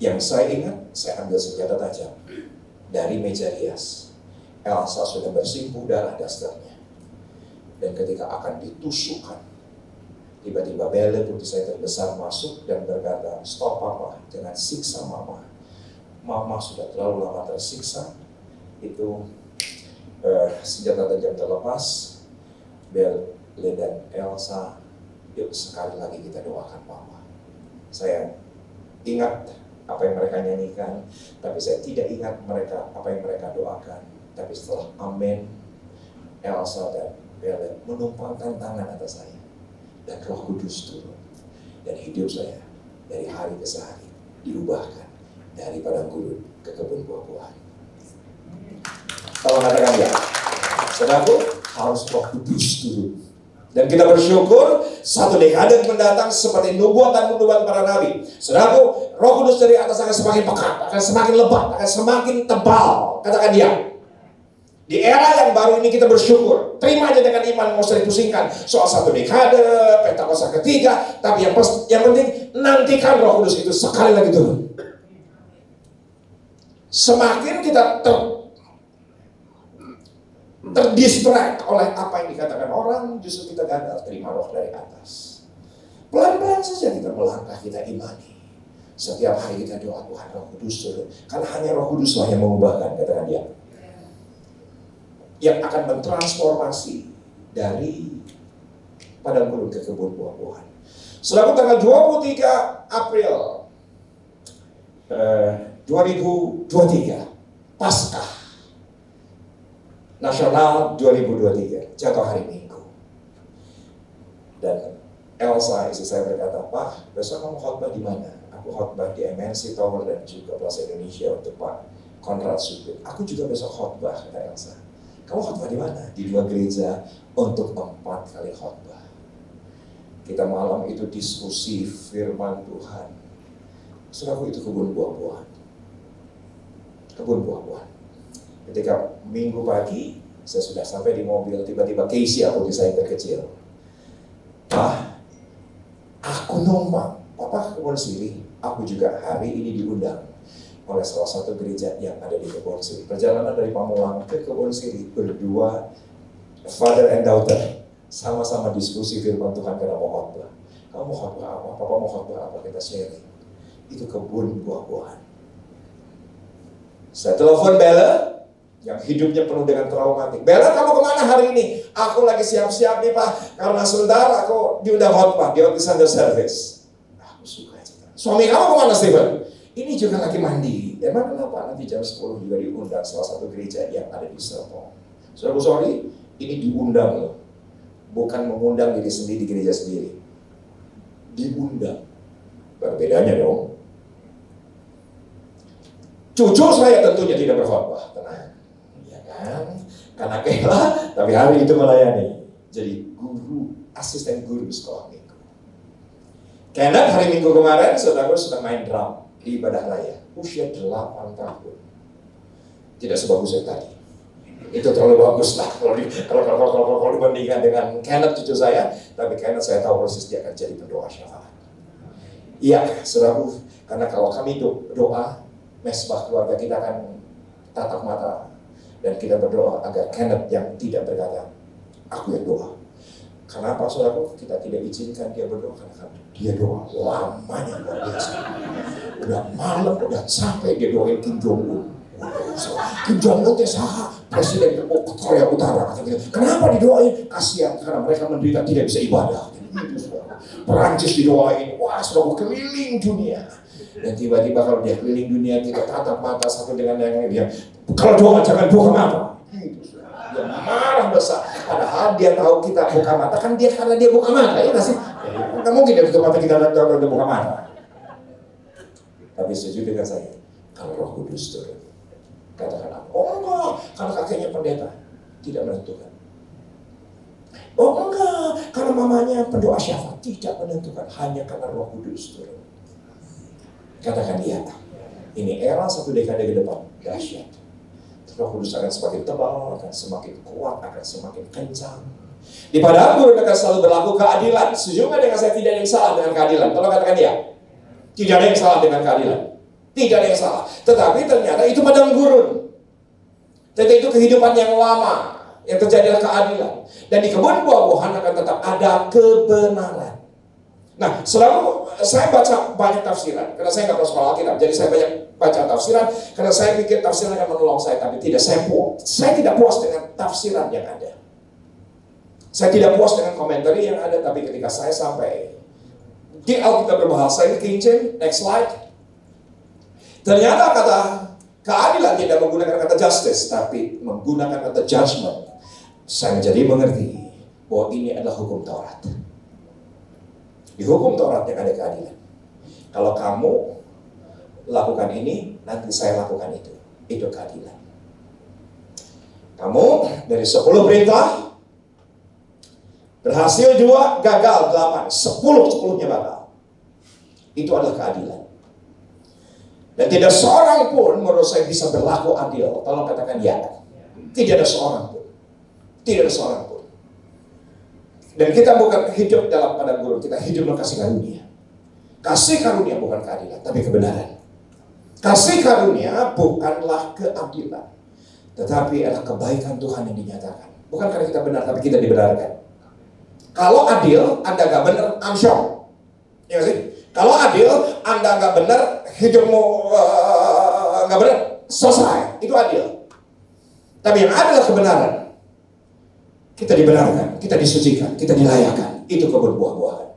Yang saya ingat, saya ambil senjata tajam dari meja rias. Elsa sudah bersimpuh darah dasternya. Dan ketika akan ditusukkan, tiba-tiba bele putih saya terbesar masuk dan berkata, "Stop papa, jangan siksa mama. Mama sudah terlalu lama tersiksa." Itu senjata tajam terlepas. Bele dan Elsa, yuk sekali lagi kita doakan mama. Saya ingat apa yang mereka nyanyikan, tapi saya tidak ingat mereka apa yang mereka doakan. Tapi setelah amin, Elsa dan Bele menumpangkan tangan atas saya. Dan Roh Kudus turun. Dan hidup saya dari hari ke hari diubahkan dari padang gurun ke kebun buah-buahan. Kalau katakan ya, saudaraku, harus Roh Kudus turun. Dan kita bersyukur 1 dekade mendatang seperti nubuatan para nabi. Saudaraku, Roh Kudus dari atas akan semakin pekat, akan semakin lebat, akan semakin tebal. Katakan dia. Di era yang baru ini kita bersyukur. Terima aja dengan iman, nggak usah dipusingkan soal 1 dekade, Pentakosta ketiga. Tapi yang penting nantikan Roh Kudus itu sekali lagi turun. Semakin kita terdistract oleh apa yang dikatakan orang, justru kita gagal terima roh dari atas. Pelan-pelan saja kita melangkah, kita imani. Setiap hari kita doa, Tuhan Roh Kudus turun. Karena hanya Roh Kudus lah yang mengubahkan, katakan dia. Yang akan mentransformasi dari padang gurun ke kebun buah-buahan. Selaku tanggal 23 April 2023, Paskah Nasional 2023, jatuh hari Minggu. Dan Elsa, istri saya berkata, "Pak, besok kamu khotbah di mana?" Aku khotbah di MNC Tower dan juga Plaza Indonesia untuk Pak Konrad Supit. "Aku juga besok khotbah," kata Elsa. "Kamu khotbah di mana?" "Di 2 gereja untuk 4 kali khotbah." Kita malam itu diskusi firman Tuhan. Saudaraku, itu kebun buah-buahan. Kebun buah-buahan. Ketika Minggu pagi, saya sudah sampai di mobil, tiba-tiba Casey, aku di saya terkecil. "Pak, aku numpang." "Papa ke Kebon Siri." Aku juga hari ini diundang oleh salah satu gereja yang ada di Kebon Siri. Perjalanan dari Pamulang ke Kebon Siri, berdua father and daughter sama-sama diskusi firman Tuhan karena mau khotbah. "Kamu mau khotbah apa? Papa mau khotbah apa?" Kita sharing. Itu kebun buah-buahan. Saya telepon Bella yang hidupnya penuh dengan traumatik. "Bella, kamu kemana hari ini?" "Aku lagi siap-siap nih Pak, karena sebentar aku diundang khotbah di Sunday service." Aku suka cerita. "Suami kamu kemana, Stephen?" "Ini juga lagi mandi." "Emang kenapa?" "Nanti jam 10 juga diundang salah satu gereja yang ada di Serpong." "Saudara, sorry, ini diundang loh. Bukan mengundang diri sendiri di gereja sendiri. Diundang." Berbedanya dong. Cucu saya tentunya tidak berkhotbah, tenang. Ya kan? Karena Kela, tapi hari itu melayani. Jadi guru, asisten guru sekolah minggu. Kenneth hari Minggu kemarin, saudara sedang main drum di ibadah raya. Usia 8 tahun. Tidak sebagus yang tadi. Itu terlalu bagus lah kalau dibandingkan dengan Kenneth cucu saya. Tapi Kenneth saya tahu persis dia akan jadi pendoa syafaat. Iya, saudaraku, karena kalau kami doa, mesbah keluarga kita akan tatap mata dan kita berdoa agar Kenneth yang tidak berkata, "Aku yang doa." Kenapa, saudaraku? Kita tidak izinkan dia berdoa karena dia doa lamanya luar biasa. Udah malam, udah sampai dia doain Kim Jong Un. Kim Jong Un teh saha? presiden Korea Utara. Kenapa didoain? Kasihan karena mereka menderita tidak bisa ibadah. Perancis didoain, wah sudah keliling dunia. Dan tiba-tiba kalau dia keliling dunia, kita tatap mata satu dengan yang lain. Dia, kalau doa jangan buka mata. Dia marah besar. Padahal dia tahu kita buka mata, kan dia karena dia buka mata, ya nggak sih? Nggak mungkin dia tutup mata kita kalau dia buka mata. Tapi setuju dengan saya, kalau Roh Kudus turun, katakan apa? Oh enggak, kalau kakeknya pendeta, tidak menentukan. Oh enggak, karena mamanya pendoa syafaat, tidak menentukan. Hanya karena Roh Kudus turun. Katakan iya. Ini era 1 dekade ke depan, dahsyat. Roh Kudus akan semakin tebal, akan semakin kuat, akan semakin kencang. Di padang gurun akan selalu berlaku keadilan. Setuju nggak dengan saya? Tidak ada yang salah dengan keadilan. Tolong katakan iya. Tidak ada yang salah dengan keadilan. Tidak ada yang salah. Tetapi ternyata itu padang gurun. Ternyata itu kehidupan yang lama. Yang terjadi adalah keadilan. Dan di kebun buah-buahan akan tetap ada kebenaran. Nah, selalu saya baca banyak tafsiran. Karena saya nggak tahu sekolah Alkitab. Jadi saya banyak baca tafsiran. Karena saya pikir tafsiran akan menolong saya. Tapi tidak, saya tidak puas dengan tafsiran yang ada. Saya tidak puas dengan komentari yang ada. Tapi ketika saya sampai di Alkitab berbahasa ini, King James, next slide. Ternyata kata keadilan tidak menggunakan kata justice, tapi menggunakan kata judgment. Saya menjadi mengerti bahwa ini adalah hukum Taurat. Di hukum Taurat yang ada keadilan. Kalau kamu lakukan ini, nanti saya lakukan itu. Itu keadilan. Kamu dari 10 perintah, berhasil 2, gagal 8, 10-10-nya batal. Itu adalah keadilan. Dan tidak seorang pun menurut saya bisa berlaku adil. Tolong katakan ya. Tidak ada seorang pun. Tidak ada seorang pun. Dan kita bukan hidup dalam padang gurun, kita hidup dalam kasih karunia. Kasih karunia bukan keadilan, tapi kebenaran. Kasih karunia bukanlah keadilan, tetapi adalah kebaikan Tuhan yang dinyatakan. Bukan karena kita benar, tapi kita dibenarkan. Kalau adil, Anda gak benar, I'm shocked. Ya sih? Kalau adil, Anda gak benar, hidupmu gak benar, selesai. Itu adil. Tapi yang ada adalah kebenaran. Kita dibenarkan, kita disucikan, kita dilayakan. Itu kebun buah-buahan.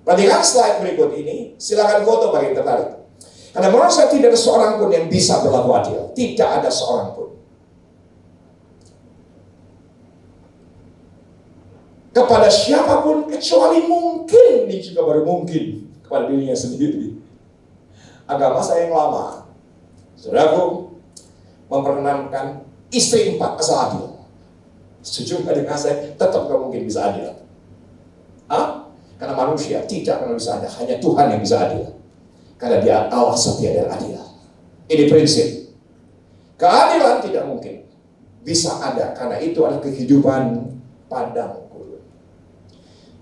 Perhatikan slide berikut ini. Silakan foto bagi yang tertarik. Karena menurut saya tidak ada seorang pun yang bisa berlaku adil. Tidak ada seorang pun. Kepada siapapun kecuali mungkin, ini juga baru mungkin kepada dirinya sendiri. Agama saya yang lama, saudaraku, memperkenankan istri 4 asal adil. Setuju dengan saya, tetap gak mungkin bisa adil. Karena manusia tidak pernah bisa adil, hanya Tuhan yang bisa adil. Karena Dia Allah setia dan adil. Ini prinsip. Keadilan tidak mungkin bisa ada, karena itu adalah kehidupan padang gurun.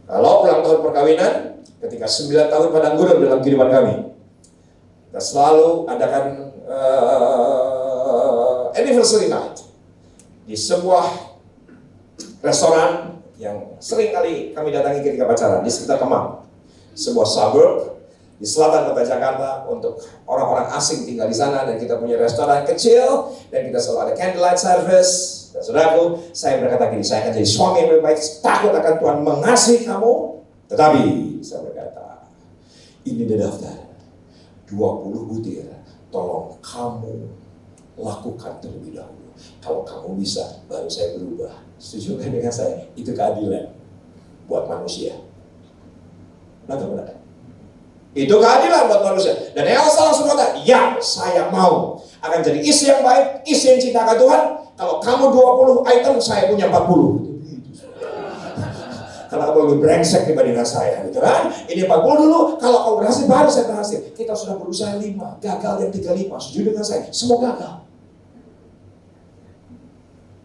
Kalau ulang tahun perkawinan, ketika 9 tahun padang gurun dalam kehidupan kami, kita selalu adakan anniversary night di sebuah restoran yang sering kali kami datangi ketika pacaran di sekitar Kemang, sebuah suburb di selatan kota Jakarta untuk orang-orang asing tinggal di sana. Dan kita punya restoran kecil dan kita selalu ada candlelight service. Dan saudaraku, saya berkata gini, saya akan jadi suami yang lebih baik, takut akan Tuhan mengasihi kamu. Tetapi saya berkata, ini ada daftar 20 butir, tolong kamu lakukan terlebih dahulu. Kalau kamu bisa, baru saya berubah. Setuju kan dengan saya? Itu keadilan buat manusia. Benar. Itu keadilan buat manusia. Dan Elsa langsung kata, ya saya mau akan jadi istri yang baik, istri yang cinta akan Tuhan. Kalau kamu 20 item, saya punya 40. Karena kamu lebih brengsek dibandingkan saya, gitu kan? Ini 40 dulu, kalau kamu berhasil, baru saya berhasil. Kita sudah berusaha 5, gagal yang 35. Setuju dengan saya? Semua gagal.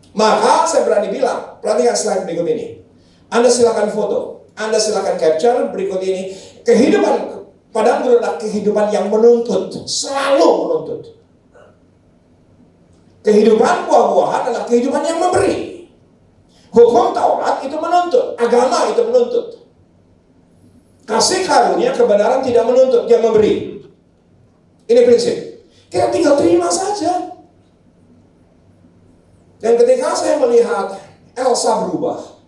Maka saya berani bilang, perhatikan slide berikut ini. Anda silakan foto, Anda silakan capture berikut ini. Kehidupan padang gurun adalah kehidupan yang menuntut, selalu menuntut. Kehidupan buah-buahan adalah kehidupan yang memberi. Hukum Taurat itu menuntut, agama itu menuntut. Kasih karunia kebenaran tidak menuntut, dia memberi. Ini prinsip. Kita tinggal terima saja. Dan ketika saya melihat Elsa berubah,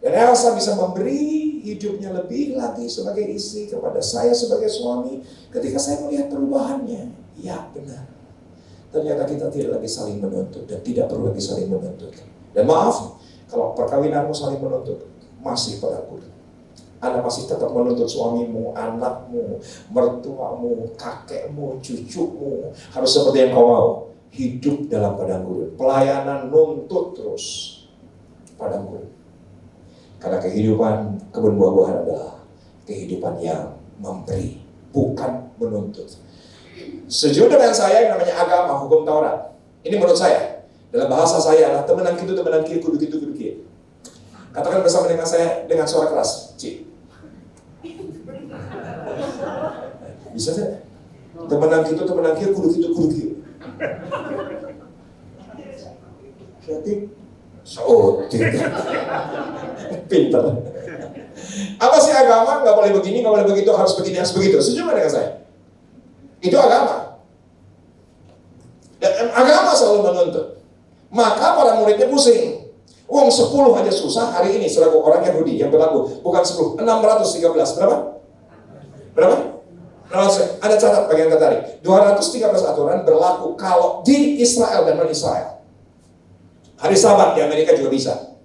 dan Elsa bisa memberi hidupnya lebih lagi sebagai istri kepada saya sebagai suami, ketika saya melihat perubahannya, ya benar. Ternyata kita tidak lagi saling menuntut dan tidak perlu lagi saling menuntut. Dan maaf, kalau perkawinanmu saling menuntut, masih pada kulit. Anda masih tetap menuntut suamimu, anakmu, mertuamu, kakekmu, cucumu, harus seperti yang kau mau. Hidup dalam padang gurun. Pelayanan nuntut terus padang gurun. Karena kehidupan kebun buah-buahan adalah kehidupan yang memberi, bukan menuntut. Setuju dengan saya yang namanya agama, hukum Taurat. Ini menurut saya. Dalam bahasa saya adalah temenan gitu, kudu gitu. Katakan bersama dengan saya dengan suara keras. Cik. Bisa tidak? Temenan gitu, kudu gitu. Berarti pintar. Apa sih agama? Gak boleh begini, gak boleh begitu, harus begini, harus begitu. Setuju dengan saya? Itu agama. Dan agama selalu menuntut. Maka para muridnya pusing. Uang 10 aja susah hari ini selaku orang Yahudi yang berlaku. Bukan 10, 613. Berapa? Ada catat bagian tertarik. 213 aturan berlaku kalau di Israel dan non-Israel. Hari Sabat di Amerika juga bisa.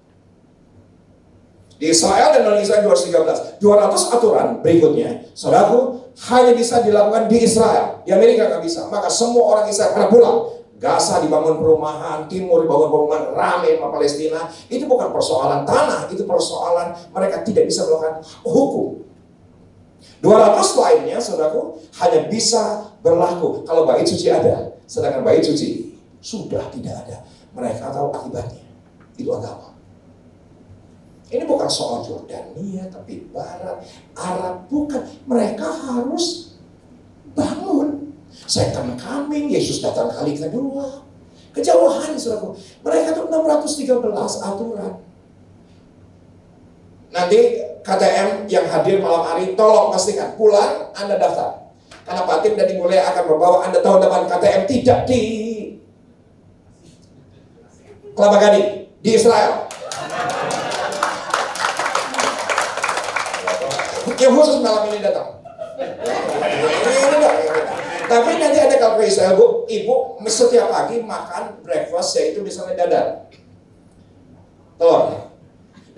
Di Israel dan non-Israel 213. 200 aturan berikutnya, saudaraku, hanya bisa dilakukan di Israel. Di Amerika nggak bisa. Maka semua orang Israel pada pulang. Gaza dibangun perumahan, Timur dibangun perumahan, rame sama Palestina. Itu bukan persoalan tanah, itu persoalan mereka tidak bisa melakukan hukum. 200 lainnya, saudaraku, hanya bisa berlaku kalau bait suci ada. Sedangkan bait suci sudah tidak ada. Mereka tahu akibatnya. Itu agama. Ini bukan soal Jordania, tapi Barat, Arab, bukan. Mereka harus bangun. Second coming, Yesus datang kali kedua. Kejauhan, saudaraku. Mereka tuh 613 aturan. Nanti KTM yang hadir malam hari, tolong pastikan pulang Anda daftar. Karena Pak Tim dan Ibu Lea akan membawa Anda tahun depan KTM tidak di Kelapa Gading, di Israel. Yang khusus malam ini datang. Tapi nanti ada kalau ke Israel, Bu, Ibu setiap pagi makan breakfast, yaitu misalnya dadar, telur.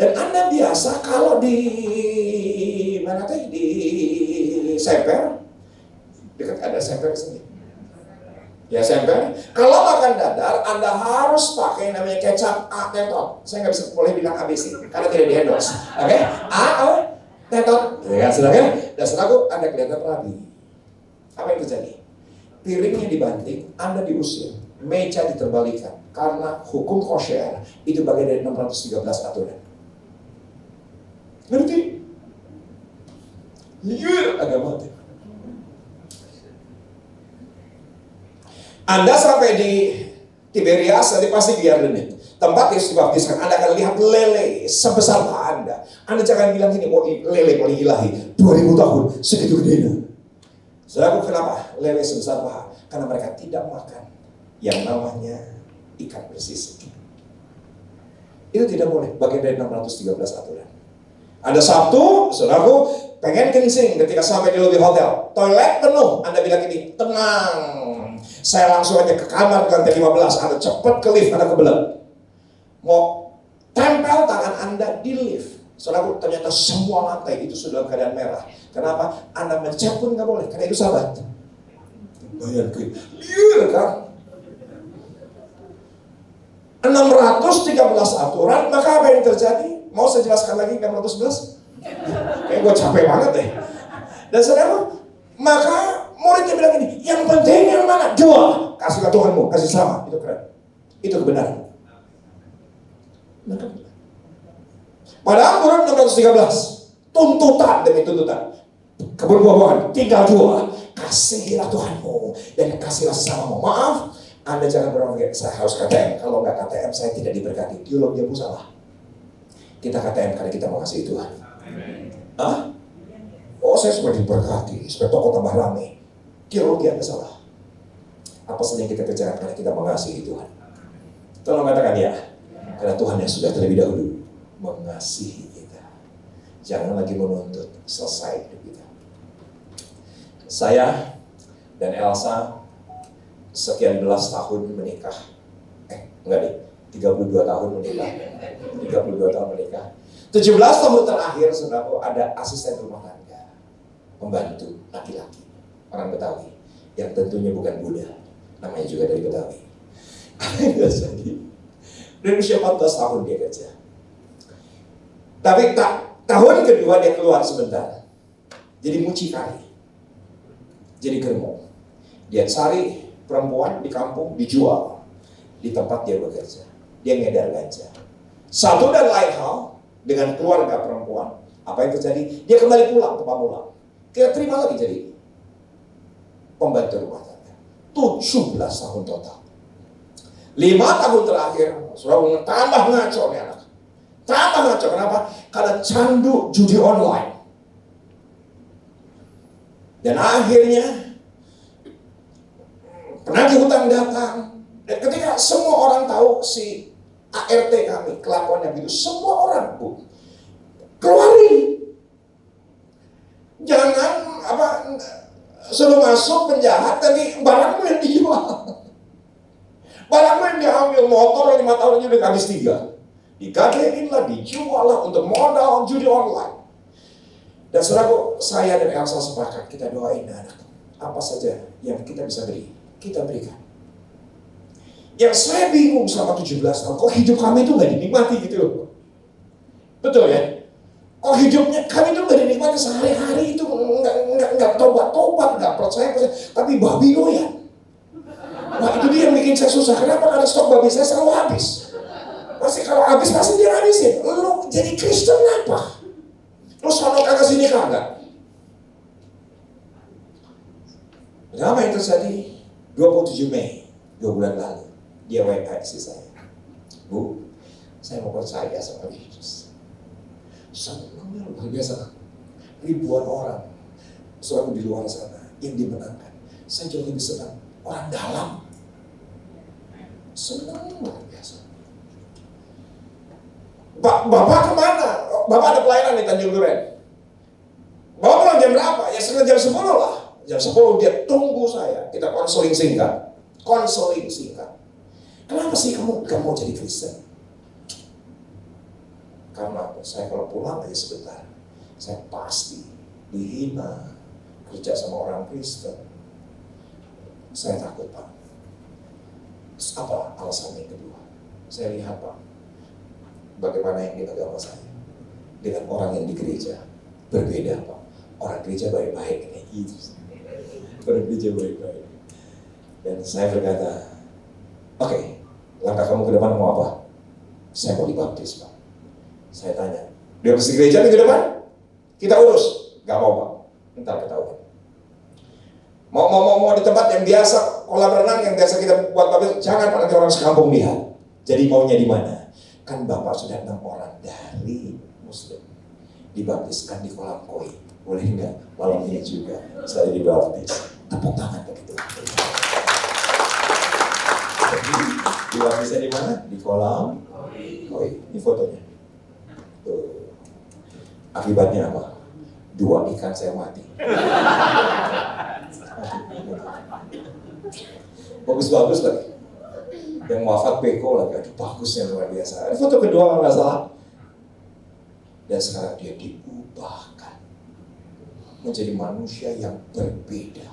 Dan Anda biasa kalau di mana teh, di Semper, dekat ada Semper sini. Ya Semper. Kalau makan dadar, Anda harus pakai namanya kecap tetot. Saya nggak bisa boleh bilang ABC karena tidak di-endorse. Oke? Tetot. Ya, saudara. Dan saudaraku, Anda kelihatan rabi. Apa yang terjadi? Piringnya dibanting, Anda diusir, meja diterbalikan. Karena hukum kosher itu bagian dari 613 aturan. Ngerti? Iya, agama itu. Anda sampai di Tiberias, nanti pasti di Yarden. Tempat Yesus dibaptiskan, Anda akan lihat lele sebesar paha Anda. Anda jangan bilang gini, oh lele paling ilahi, 2000 tahun, segitu gedenya. Saudaraku, kenapa lele sebesar paha? Karena mereka tidak makan yang namanya ikan bersisik. Itu tidak boleh, bagian dari 613 aturan. Ada Sabtu, saudaraku, pengen kencing ketika sampai di lobi hotel. Toilet penuh, Anda bilang ini, tenang. Saya langsung aja ke kamar ke lantai 15, Anda cepat ke lift, Anda kebelet. Mau tempel tangan Anda di lift. Saudaraku, ternyata semua lantai itu sudah dalam keadaan merah. Kenapa? Anda mencet pun nggak boleh, karena itu Sabat. Bayangkan, liar kan? 613 aturan, maka apa yang terjadi? Mau saya jelaskan lagi 611? Kayak gue capek banget deh. Dan saudara, maka muridnya bilang ini, yang penting yang mana? Jual, kasihlah Tuhanmu, kasih sama. Itu keren. Itu kebenaran. Padahal Quran 613, tuntutan demi tuntutan. Kebun buah-buahan, tinggal jual, kasihilah Tuhanmu dan kasihlah samamu. Maaf, Anda jangan berpikir saya harus KTM. Kalau nggak KTM saya tidak diberkati. Teologiamu salah. Kita KTM karena kita mengasihi Tuhan. Hah? Oh, saya supaya diberkati, supaya toko tambah ramai. Teologi Anda salah. Apa saja yang kita kerjakan karena kita mengasihi Tuhan. Tolong katakan ya. Karena Tuhan yang sudah terlebih dahulu mengasihi kita. Jangan lagi menuntut, selesai hidup kita. Saya dan Elsa sekian belas tahun menikah. Enggak deh, 32 tahun menikah. 32 tahun menikah. 17 tahun terakhir, saudaraku, ada asisten rumah tangga, pembantu laki-laki, orang Betawi, yang tentunya bukan Buddha, namanya juga dari Betawi. Dari usia 14 tahun dia kerja. Tapi tahun kedua dia keluar sebentar, jadi mucikari, jadi germo. Dia cari perempuan di kampung, dijual di tempat dia bekerja. Dia ngedar ganja. Satu dan lain hal dengan keluarga perempuan. Apa yang terjadi? Dia kembali pulang ke Pamulang. Dia terima lagi jadi pembantu rumah tangga. 17 tahun total. 5 tahun terakhir, sudah tambah ngaco nih anak. Tambah ngaco, kenapa? Karena candu judi online. Dan akhirnya penagih hutang datang. Dan ketika semua orang tahu si ART kami, kelakuannya begitu, semua orang keluarin. Jangan suruh masuk penjahat, tapi barangmu yang dijual. Barangmu yang diambil, motor 5 tahun aja udah habis 3. Digadein lah, dijual lah untuk modal judi online. Dan saudaraku, saya dan Elsa sepakat, kita doain anak. Apa saja yang kita bisa beri, kita berikan. Yang saya bingung selama 17 tahun, kok hidup kami itu gak dinikmati gitu loh. Betul ya? Kok hidupnya kami itu gak dinikmati sehari-hari itu gak tobat-tobat, gak percaya, tapi babi doyan. Nah itu dia yang bikin saya susah. Kenapa? Karena stok babi saya selalu habis. Pasti kalau habis pasti dia habisin. Lu jadi Kristen apa? Lu sono kagak sini kagak. Kenapa yang terjadi? 27 Mei 2 bulan lalu dia WA istri saya, Bu, saya mau percaya sama Yesus. Senangnya luar biasa. Ribuan orang selalu di luar sana yang dimenangkan. Saya jauh lebih senang orang dalam. Senang luar biasa. Bapak kemana? Bapak ada pelayanan di Tanjung Duren. Bapak pulang jam berapa? Ya sekitar jam 10 lah. Jam 10 dia tunggu saya. Kita konseling singkat. Kenapa sih kamu gak mau jadi Kristen? Karena saya kalau pulang aja sebentar, saya pasti dihina, kerja sama orang Kristen. Saya takut, Pak. Apa alasannya yang kedua? Saya lihat, Pak, bagaimana yang di agama saya dengan orang yang di gereja berbeda, Pak. Orang gereja baik-baik kayak gitu. Orang gereja baik-baik. Dan saya berkata, oke, langkah kamu ke depan mau apa? Saya mau dibaptis, Pak. Saya tanya, dia mesti gereja nih ke depan? Kita urus. Gak mau, Pak. Ntar ketahuan. Mau di tempat yang biasa, kolam renang yang biasa kita buat baptis, jangan Pak, nanti orang sekampung lihat. Jadi maunya di mana? Kan Bapak sudah 6 orang dari Muslim dibaptiskan di kolam koi. Boleh nggak malam ini juga saya dibaptis? Tepuk tangan begitu. Dibaptisnya di mana? Di kolam koi. Ini fotonya. Tuh. Akibatnya apa? 2 ikan saya mati. Bagus-bagus lagi. Yang wafat beko lagi. Aduh, bagusnya luar biasa. Foto kedua nggak salah. Dan sekarang dia diubahkan menjadi manusia yang berbeda.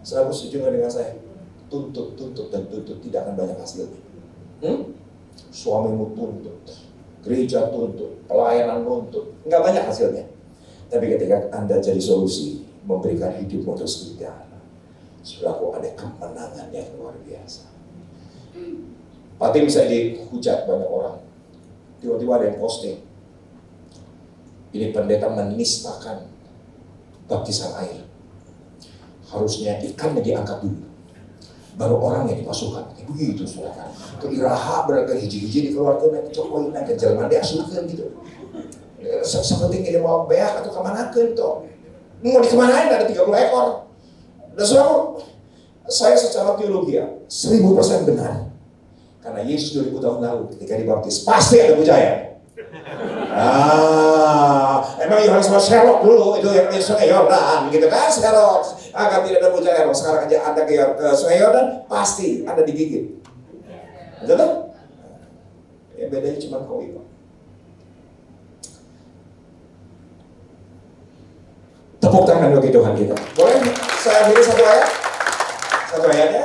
Selalu setuju dengan saya? Tuntut tidak akan banyak hasilnya. Suamimu tuntut, gereja tuntut, pelayanan tuntut, nggak banyak hasilnya. Tapi ketika Anda jadi solusi, memberikan hidup untuk sekitar, sudahku ada kemenangan yang luar biasa. Pak Tim saya dihujat banyak orang. Tiba-tiba ada yang posting, ini pendeta menistakan baptisan air. Harusnya ikannya diangkat dulu, baru orang yang dimasukkan. Begitu saudara. Itu iraha berarti hiji-hiji dikeluarkan dan cokoin aja jalan dia asuhkan gitu. Seperti ini mau beak atau kemanakan tuh. Mau dikemanain ada 30 ekor. Dan saudara, Saya secara teologi 1000% benar. Karena Yesus 2000 tahun lalu ketika dibaptis pasti ada mujizat. Emang Yohanes sama Sherlock dulu itu yang di Sungai Yordan gitu kan, Sherlock agar tidak ada mujizat. Sekarang aja Anda ke Sungai Yordan pasti Anda digigit. Betul tak? Ya bedanya cuma kowi Pak. Tepuk tangan bagi Tuhan kita. Boleh saya ambil satu ayat?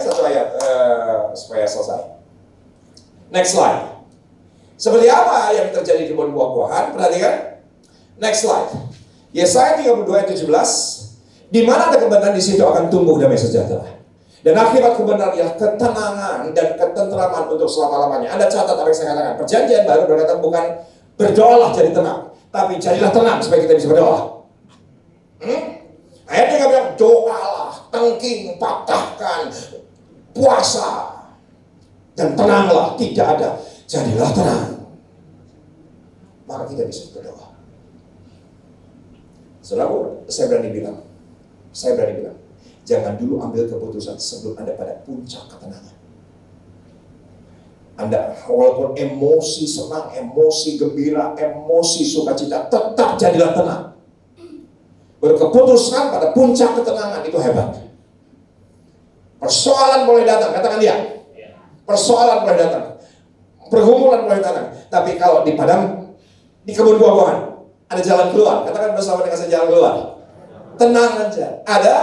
Satu ayat supaya selesai. Next slide. Seperti apa yang terjadi di kebun buah-buahan? Perhatikan. Next slide. Yesaya 32 ayat 17. Di mana ada kebenaran di situ akan tumbuh damai sejahtera. Dan akibat kebenaran ialah ketenangan dan ketentraman untuk selama-lamanya. Anda catat apa yang saya katakan. Perjanjian baru berkata bukan berdoalah jadi tenang, tapi jadilah tenang supaya kita bisa berdoa. Ayatnya bilang doalah, tengking, patahkan, puasa, dan tenanglah, tidak ada. Jadilah tenang, maka kita bisa berdoa. Saudara, saya berani bilang, jangan dulu ambil keputusan sebelum Anda pada puncak ketenangan. Anda walaupun emosi senang, emosi gembira, emosi sukacita, tetap jadilah tenang. Berkeputusan pada puncak ketenangan itu hebat. Persoalan boleh datang, katakan dia. Persoalan boleh datang. Pergumulan boleh datang. Tapi kalau di padang, di kebun buah-buahan, ada jalan keluar. Katakan bersama dengan saya jalan keluar. Tenang aja. Ada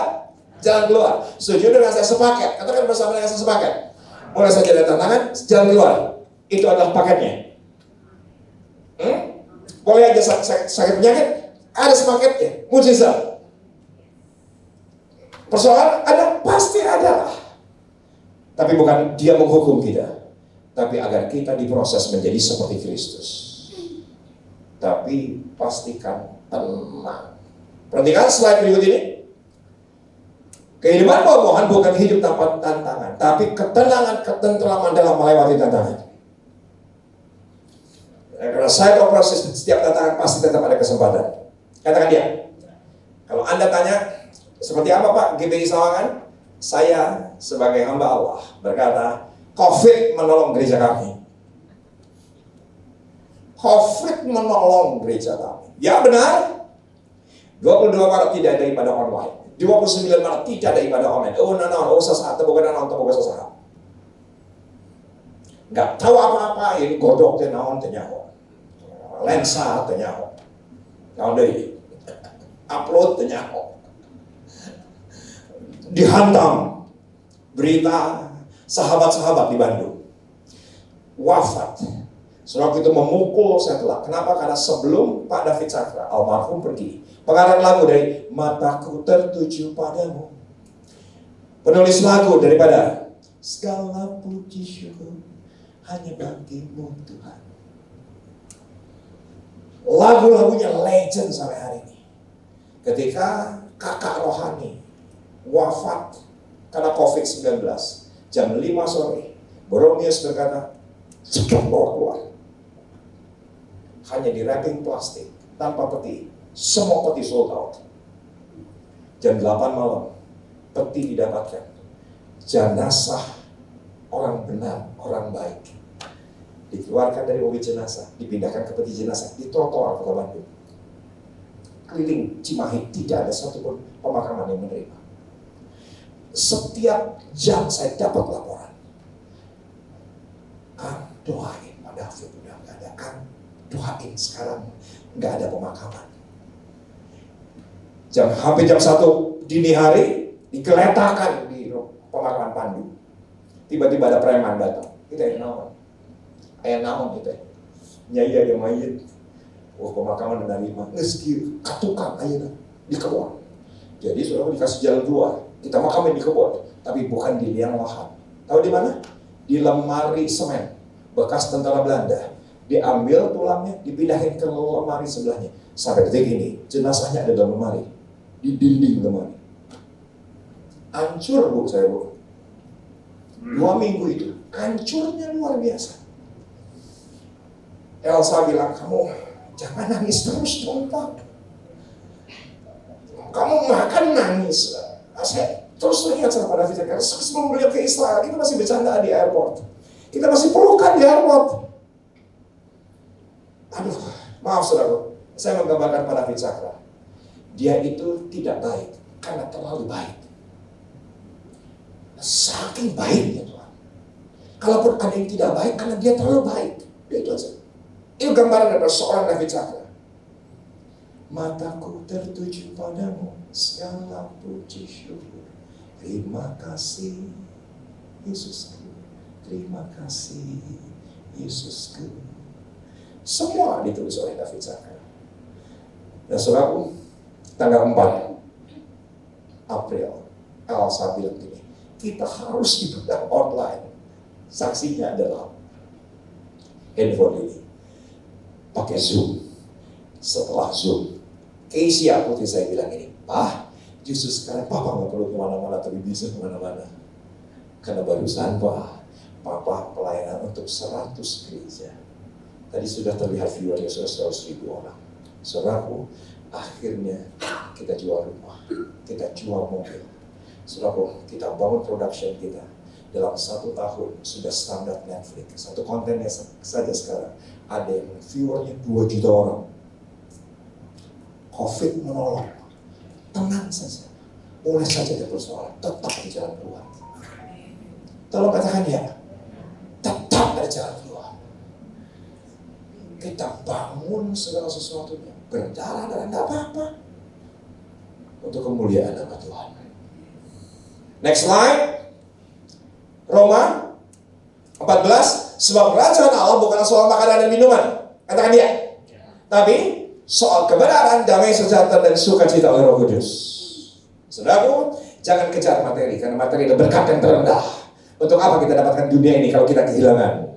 jalan keluar. Setuju dengan saya sepaket. Katakan bersama dengan saya sepaket. Mulai saja ada tantangan, jalan keluar. Itu adalah paketnya. Boleh aja sakit penyakit, ada sepaketnya. Mujizat. Persoalan ada, pasti ada lah. Tapi bukan dia menghukum kita, tapi agar kita diproses menjadi seperti Kristus. Tapi pastikan tenang. Perhatikan slide berikut ini. Kehidupan buah-buahan bukan hidup tanpa tantangan, tapi ketenangan, ketentraman dalam melewati tantangan. Karena side of process, setiap tantangan pasti tetap ada kesempatan. Katakan dia. Kalau Anda tanya, seperti apa Pak GBI Sawangan? Saya sebagai hamba Allah berkata, COVID menolong gereja kami. COVID menolong gereja kami. Ya benar. 22 Maret tidak ada ibadah online. 29 Maret tidak ada ibadah online. Sesaat, bukan sesaat. Nggak tahu apa-apa, ini godok tenaon tenyaho. Lensa tenyaho. Nah, udah upload tenyaho. Dihantam berita sahabat-sahabat di Bandung wafat. Saudara itu memukul saya telak. Kenapa? Karena sebelum Pak David Sakra almarhum pergi, pengarang lagu dari Mataku Tertuju Padamu, penulis lagu daripada Segala Puji Syukur Hanya Bagimu Tuhan. Lagu-lagunya legend sampai hari ini. Ketika kakak rohani wafat karena COVID-19 jam 5 sore, Borromeus berkata, cepat bawa keluar. Hanya di wrapping plastik, tanpa peti. Semua peti sold out. Jam 8 malam, peti didapatkan. Jenazah orang benar, orang baik. Dikeluarkan dari mobil jenazah, dipindahkan ke peti jenazah di trotoar Kota Bandung. Keliling Cimahi tidak ada satupun pemakaman yang menerima. Setiap jam saya dapat laporan. Kang, doain Pak David udah nggak ada. Kang, doain sekarang nggak ada pemakaman. Hampir jam 1 dini hari digeletakkan di pemakaman Pandu. Tiba-tiba ada preman datang. Kita yang naon. Ayah naon itu. Nyai ada mayit. Pemakaman menerima. Ngeski katukan ayana di kebun. Jadi saudara dikasih jalan keluar. Kita makamin di kebun, tapi bukan di liang lahat. Tahu di mana? Di lemari semen bekas tentara Belanda. Diambil tulangnya, dipindahin ke lemari sebelahnya. Sampai detik ini, jenazahnya ada dalam lemari, di dinding lemari. Hancur bu, saya bu. 2 minggu itu, hancurnya luar biasa. Elsa bilang, kamu jangan nangis terus dong Pak. Kamu makan nangis. Terus teringat sama David Zakaria, sebelum beliau ke Israel, kita masih bercanda di airport. Kita masih pelukan di airport. Aduh, maaf saudara, saya menggambarkan pada David Zakaria. Dia itu tidak baik karena terlalu baik. Saking baiknya Tuhan. Kalaupun ada yang tidak baik karena dia terlalu baik. Itu aja. Itu gambaran dari seorang David Zakaria. Mataku tertuju padamu, segala puji syukur. Terima kasih Yesusku. Terima kasih Yesusku. Semua ditulis oleh David Zakaria. Dan saudaraku, tanggal 4 April, Elsa bilang gini, kita harus diundang online. Saksinya adalah handphone ini. Pakai Zoom. Setelah Zoom, Casey aku saya bilang ini, Pak, justru sekarang Papa nggak perlu kemana-mana, tapi bisa kemana-mana. Karena barusan Papa pelayanan untuk 100 gereja. Tadi sudah terlihat viewernya sudah 100.000 orang. Saudaraku, akhirnya kita jual rumah, kita jual mobil. Saudaraku, kita bangun production kita. Dalam 1 tahun sudah standar Netflix. Satu kontennya saja sekarang ada yang viewernya 2 juta orang. COVID menolong. Tenang saja. Boleh saja ada persoalan. Tetap di jalan keluar. Tolong katakan ya. Tetap ada jalan keluar. Kita bangun segala sesuatunya. Berdarah-darah tidak apa-apa. Untuk kemuliaan nama Tuhan. Next slide. Roma 14. Sebab kerajaan Allah bukanlah soal makanan dan minuman. Katakan dia. Tapi soal kebenaran, damai, sejahtera, dan sukacita oleh Roh Kudus. Saudaraku, jangan kejar materi, karena materi adalah berkat yang terendah. Untuk apa kita dapatkan dunia ini kalau kita kehilangan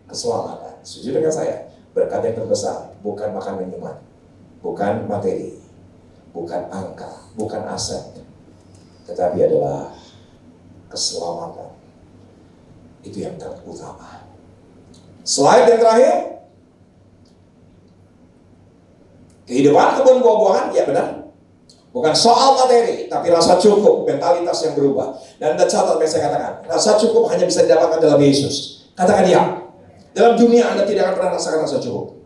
keselamatan? Setuju dengan saya? Berkat yang terbesar bukan makan minuman, bukan materi, bukan angka, bukan aset, tetapi adalah keselamatan. Itu yang terutama. Slide yang terakhir. Kehidupan kebun buah-buahan, ya benar. Bukan soal materi, tapi rasa cukup, mentalitas yang berubah. Dan ada catat yang saya katakan, rasa cukup hanya bisa didapatkan dalam Yesus. Katakan ya, dalam dunia Anda tidak akan pernah rasakan rasa cukup.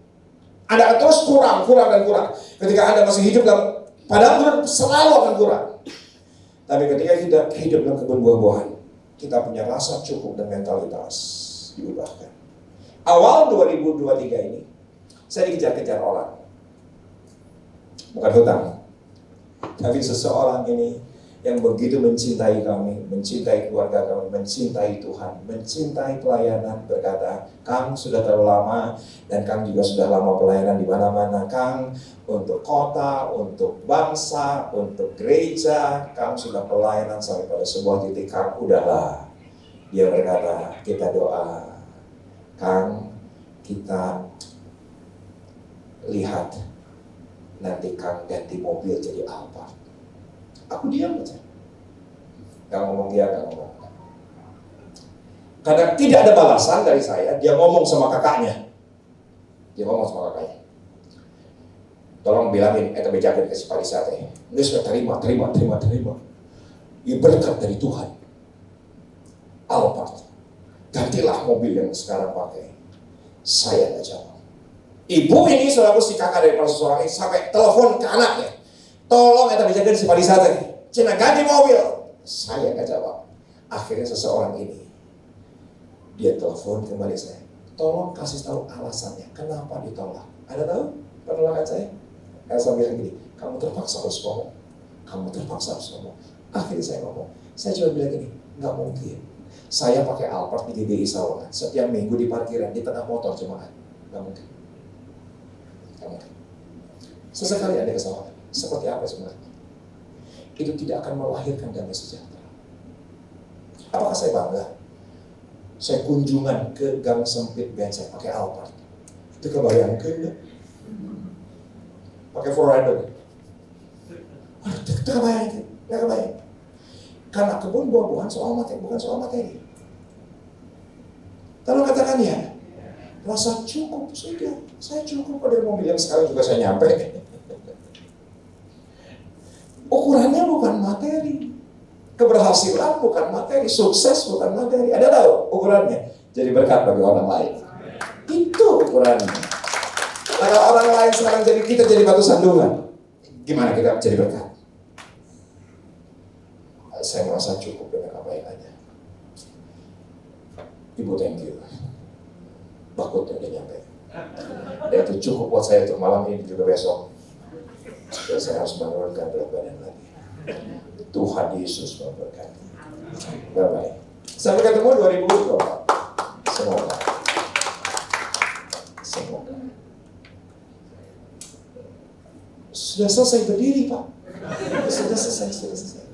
Anda akan terus kurang, dan kurang. Ketika Anda masih hidup dalam padang selalu akan kurang. Tapi ketika kita hidup dalam kebun buah-buahan, kita punya rasa cukup dan mentalitas diubahkan. Awal 2023 ini, saya dikejar-kejar orang. Bukan hutang, tapi seseorang ini yang begitu mencintai kami, mencintai keluarga kami, mencintai Tuhan, mencintai pelayanan, berkata, Kang sudah terlalu lama, dan Kang juga sudah lama pelayanan di mana-mana, Kang, untuk kota, untuk bangsa, untuk gereja, Kang sudah pelayanan sampai pada sebuah titik, Kang, udahlah. Dia berkata, kita doa, Kang, kita lihat, nanti Kang ganti mobil jadi Alphard. Aku diam aja. Gak ngomong dia, gak ngomong. Karena tidak ada balasan dari saya, dia ngomong sama kakaknya. Dia ngomong sama kakaknya. Tolong bilangin, bejakan kasih parisate. Dia sudah terima. Ini berkat dari Tuhan. Alphard. Gantilah mobil yang sekarang pakai. Saya gak jawab. Ibu ini selalu si kakak dari seseorang ini sampai telepon ke anaknya. Tolong bejakan si parisate. Cina ganti mobil. Saya gak jawab. Akhirnya seseorang ini dia telepon kembali saya. Tolong kasih tahu alasannya. Kenapa ditolak? Ada tahu penolakan saya? Elsa bilang gini, kamu terpaksa harus ngomong. Kamu terpaksa harus ngomong. Akhirnya saya ngomong. Saya cuma bilang gini, gak mungkin. Saya pakai Alphard di GBI Sawangan. Setiap minggu di parkiran, di tengah motor jemaat. Gak mungkin. Gak mungkin. Sesekali ada kesalahan. Seperti apa sebenarnya? Itu tidak akan melahirkan damai sejahtera. Apakah saya bangga? Saya kunjungan ke gang sempit Bensai pakai Alphard. Itu kebayang enggak? Pakai Forerunner. Itu kebayang, enggak kebayang. Karena kebun buah-buahan soal materi, bukan soal materi. Kalau katakan ya, rasa cukup sudah. Saya cukup pada mobil yang sekarang juga saya nyampe. Ukurannya bukan materi, Keberhasilan bukan materi, sukses bukan materi. Ada tahu ukurannya? Jadi berkat bagi orang lain. Itu ukurannya. Nah, kalau orang lain sekarang kita jadi batu sandungan, gimana kita jadi berkat? Saya merasa cukup dengan apa yang ada. Ibu, thank you. Bakutnya udah nyampe. Ya, itu cukup buat saya untuk malam ini juga besok. Dan saya harus menurunkan berat badan lagi. Tuhan Yesus memberkati. Bye-bye. Sampai ketemu 2024. Semoga. Sudah selesai berdiri, Pak. Sudah selesai.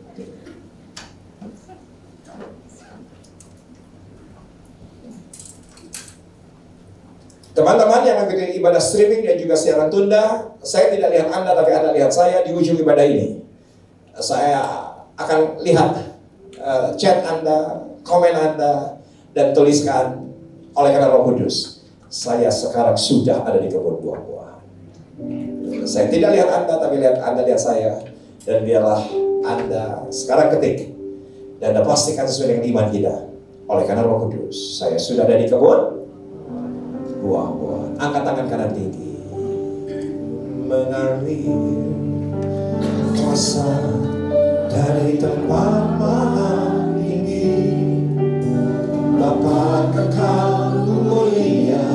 Teman-teman yang mengikuti ibadah streaming dan juga siaran tunda, saya tidak lihat Anda, tapi Anda lihat saya di ujung ibadah ini. Saya akan lihat chat Anda, komen Anda, dan tuliskan oleh karena Roh Kudus. Saya sekarang sudah ada di kebun buah-buahan. Saya tidak lihat Anda, tapi Anda lihat saya. Dan biarlah Anda sekarang ketik. Dan Anda pastikan sesuai dengan iman kita. Oleh karena Roh Kudus, saya sudah ada di kebun buah-buahan. Angkat tangan kanan tinggi. Mengalir kuasa dari tempat maha tinggi, Bapa kekal mulia,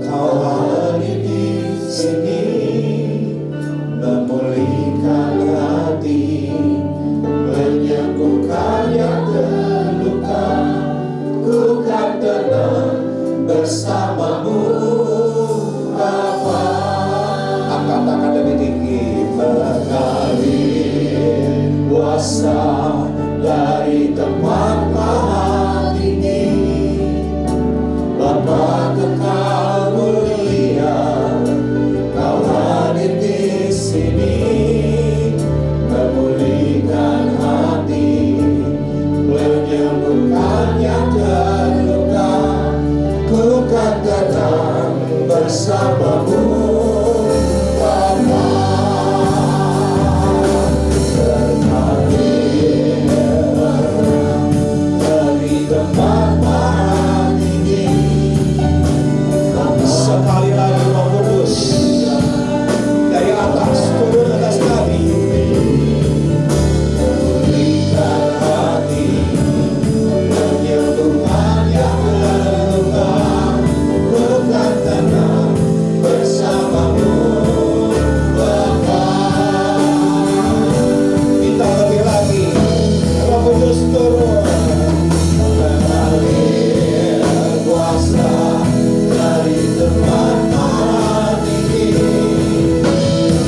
Kau hadir di sini, memulihkan hati, menyembuhkan yang terluka. Ku kan tenang bersamamu, Bapa. Angkat tangan lebih tinggi. Mengalir kuasa dari tempat maha tinggi, Bapa kekal mulia, Kau hadir di sini, memulihkan hati, menyembuhkan yang terluka. Ku kan tenang bersamamu, Bapa. Dari tempat maha tinggi, sekali lagi Roh Kudus dari atas turun atas kami, memulihkan hati, menyembuhkan yang terluka. Bukan tenang bersamamu, Bapa. Minta lebih lagi, Roh Kudus turun. Mengalir kuasa dari tempat maha tinggi,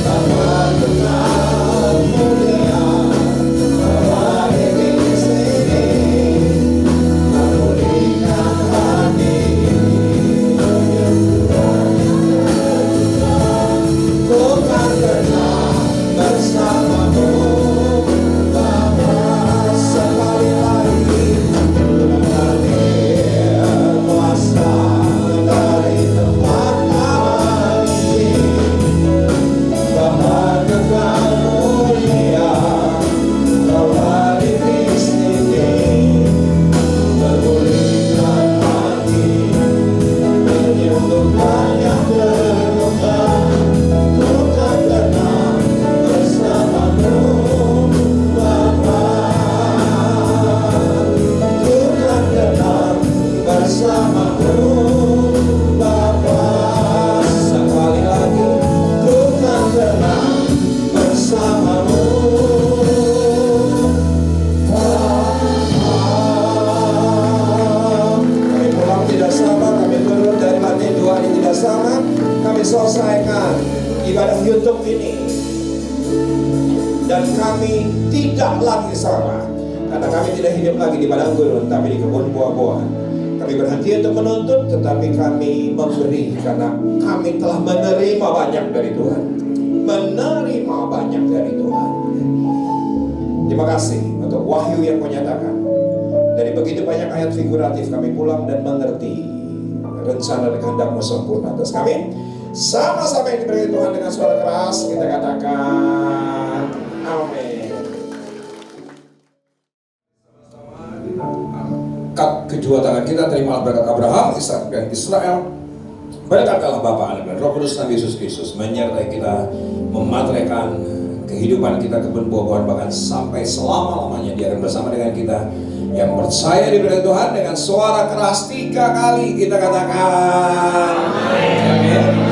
Bapa kekal mulia, Kau hadir di sini, memulihkan hati, menyembuhkan yang terluka. Bukan tenang bersamamu, Bapa. Sekali lagi. Mengalir kuasa dari tempat maha tinggi, Bapa kekal mulia, Kau hadir di sini, memulihkan hati, menyembuhkan yang terluka. Bukan tenang bersamamu, Bapa. Bukan tenang bersamamu, Bapa. Sekali lagi, bukan tenang bersamamu, Bapa. Kami pulang tidak sama, kami turun dari lantai 2 ini tidak sama. Kami selesaikan ibadah YouTube ini, dan kami tidak lagi sama, karena kami tidak hidup lagi di padang gurun, tapi di kebun buah-buahan. Kami berhenti untuk menuntut, tetapi kami memberi, karena kami telah menerima banyak dari Tuhan. Menerima banyak dari Tuhan. Terima kasih untuk wahyu yang Kau nyatakan. Dari begitu banyak ayat figuratif, kami pulang dan mengerti rencana dan kehendak-Mu sempurna atas kami. Sama-sama yang diberi Tuhan dengan suara keras, kita katakan amin. kedua tangan kita, terimalah berkat Abraham, Ishak dan Israel. Berkatalah Bapa, Anak dan Roh Kudus, Nabi Yesus Kristus menyertai kita, memateraikan kehidupan kita, kebun buah-buahan, bahkan sampai selama-lamanya Dia akan bersama dengan kita. Yang percaya diberi Tuhan dengan suara keras 3 kali kita katakan amin.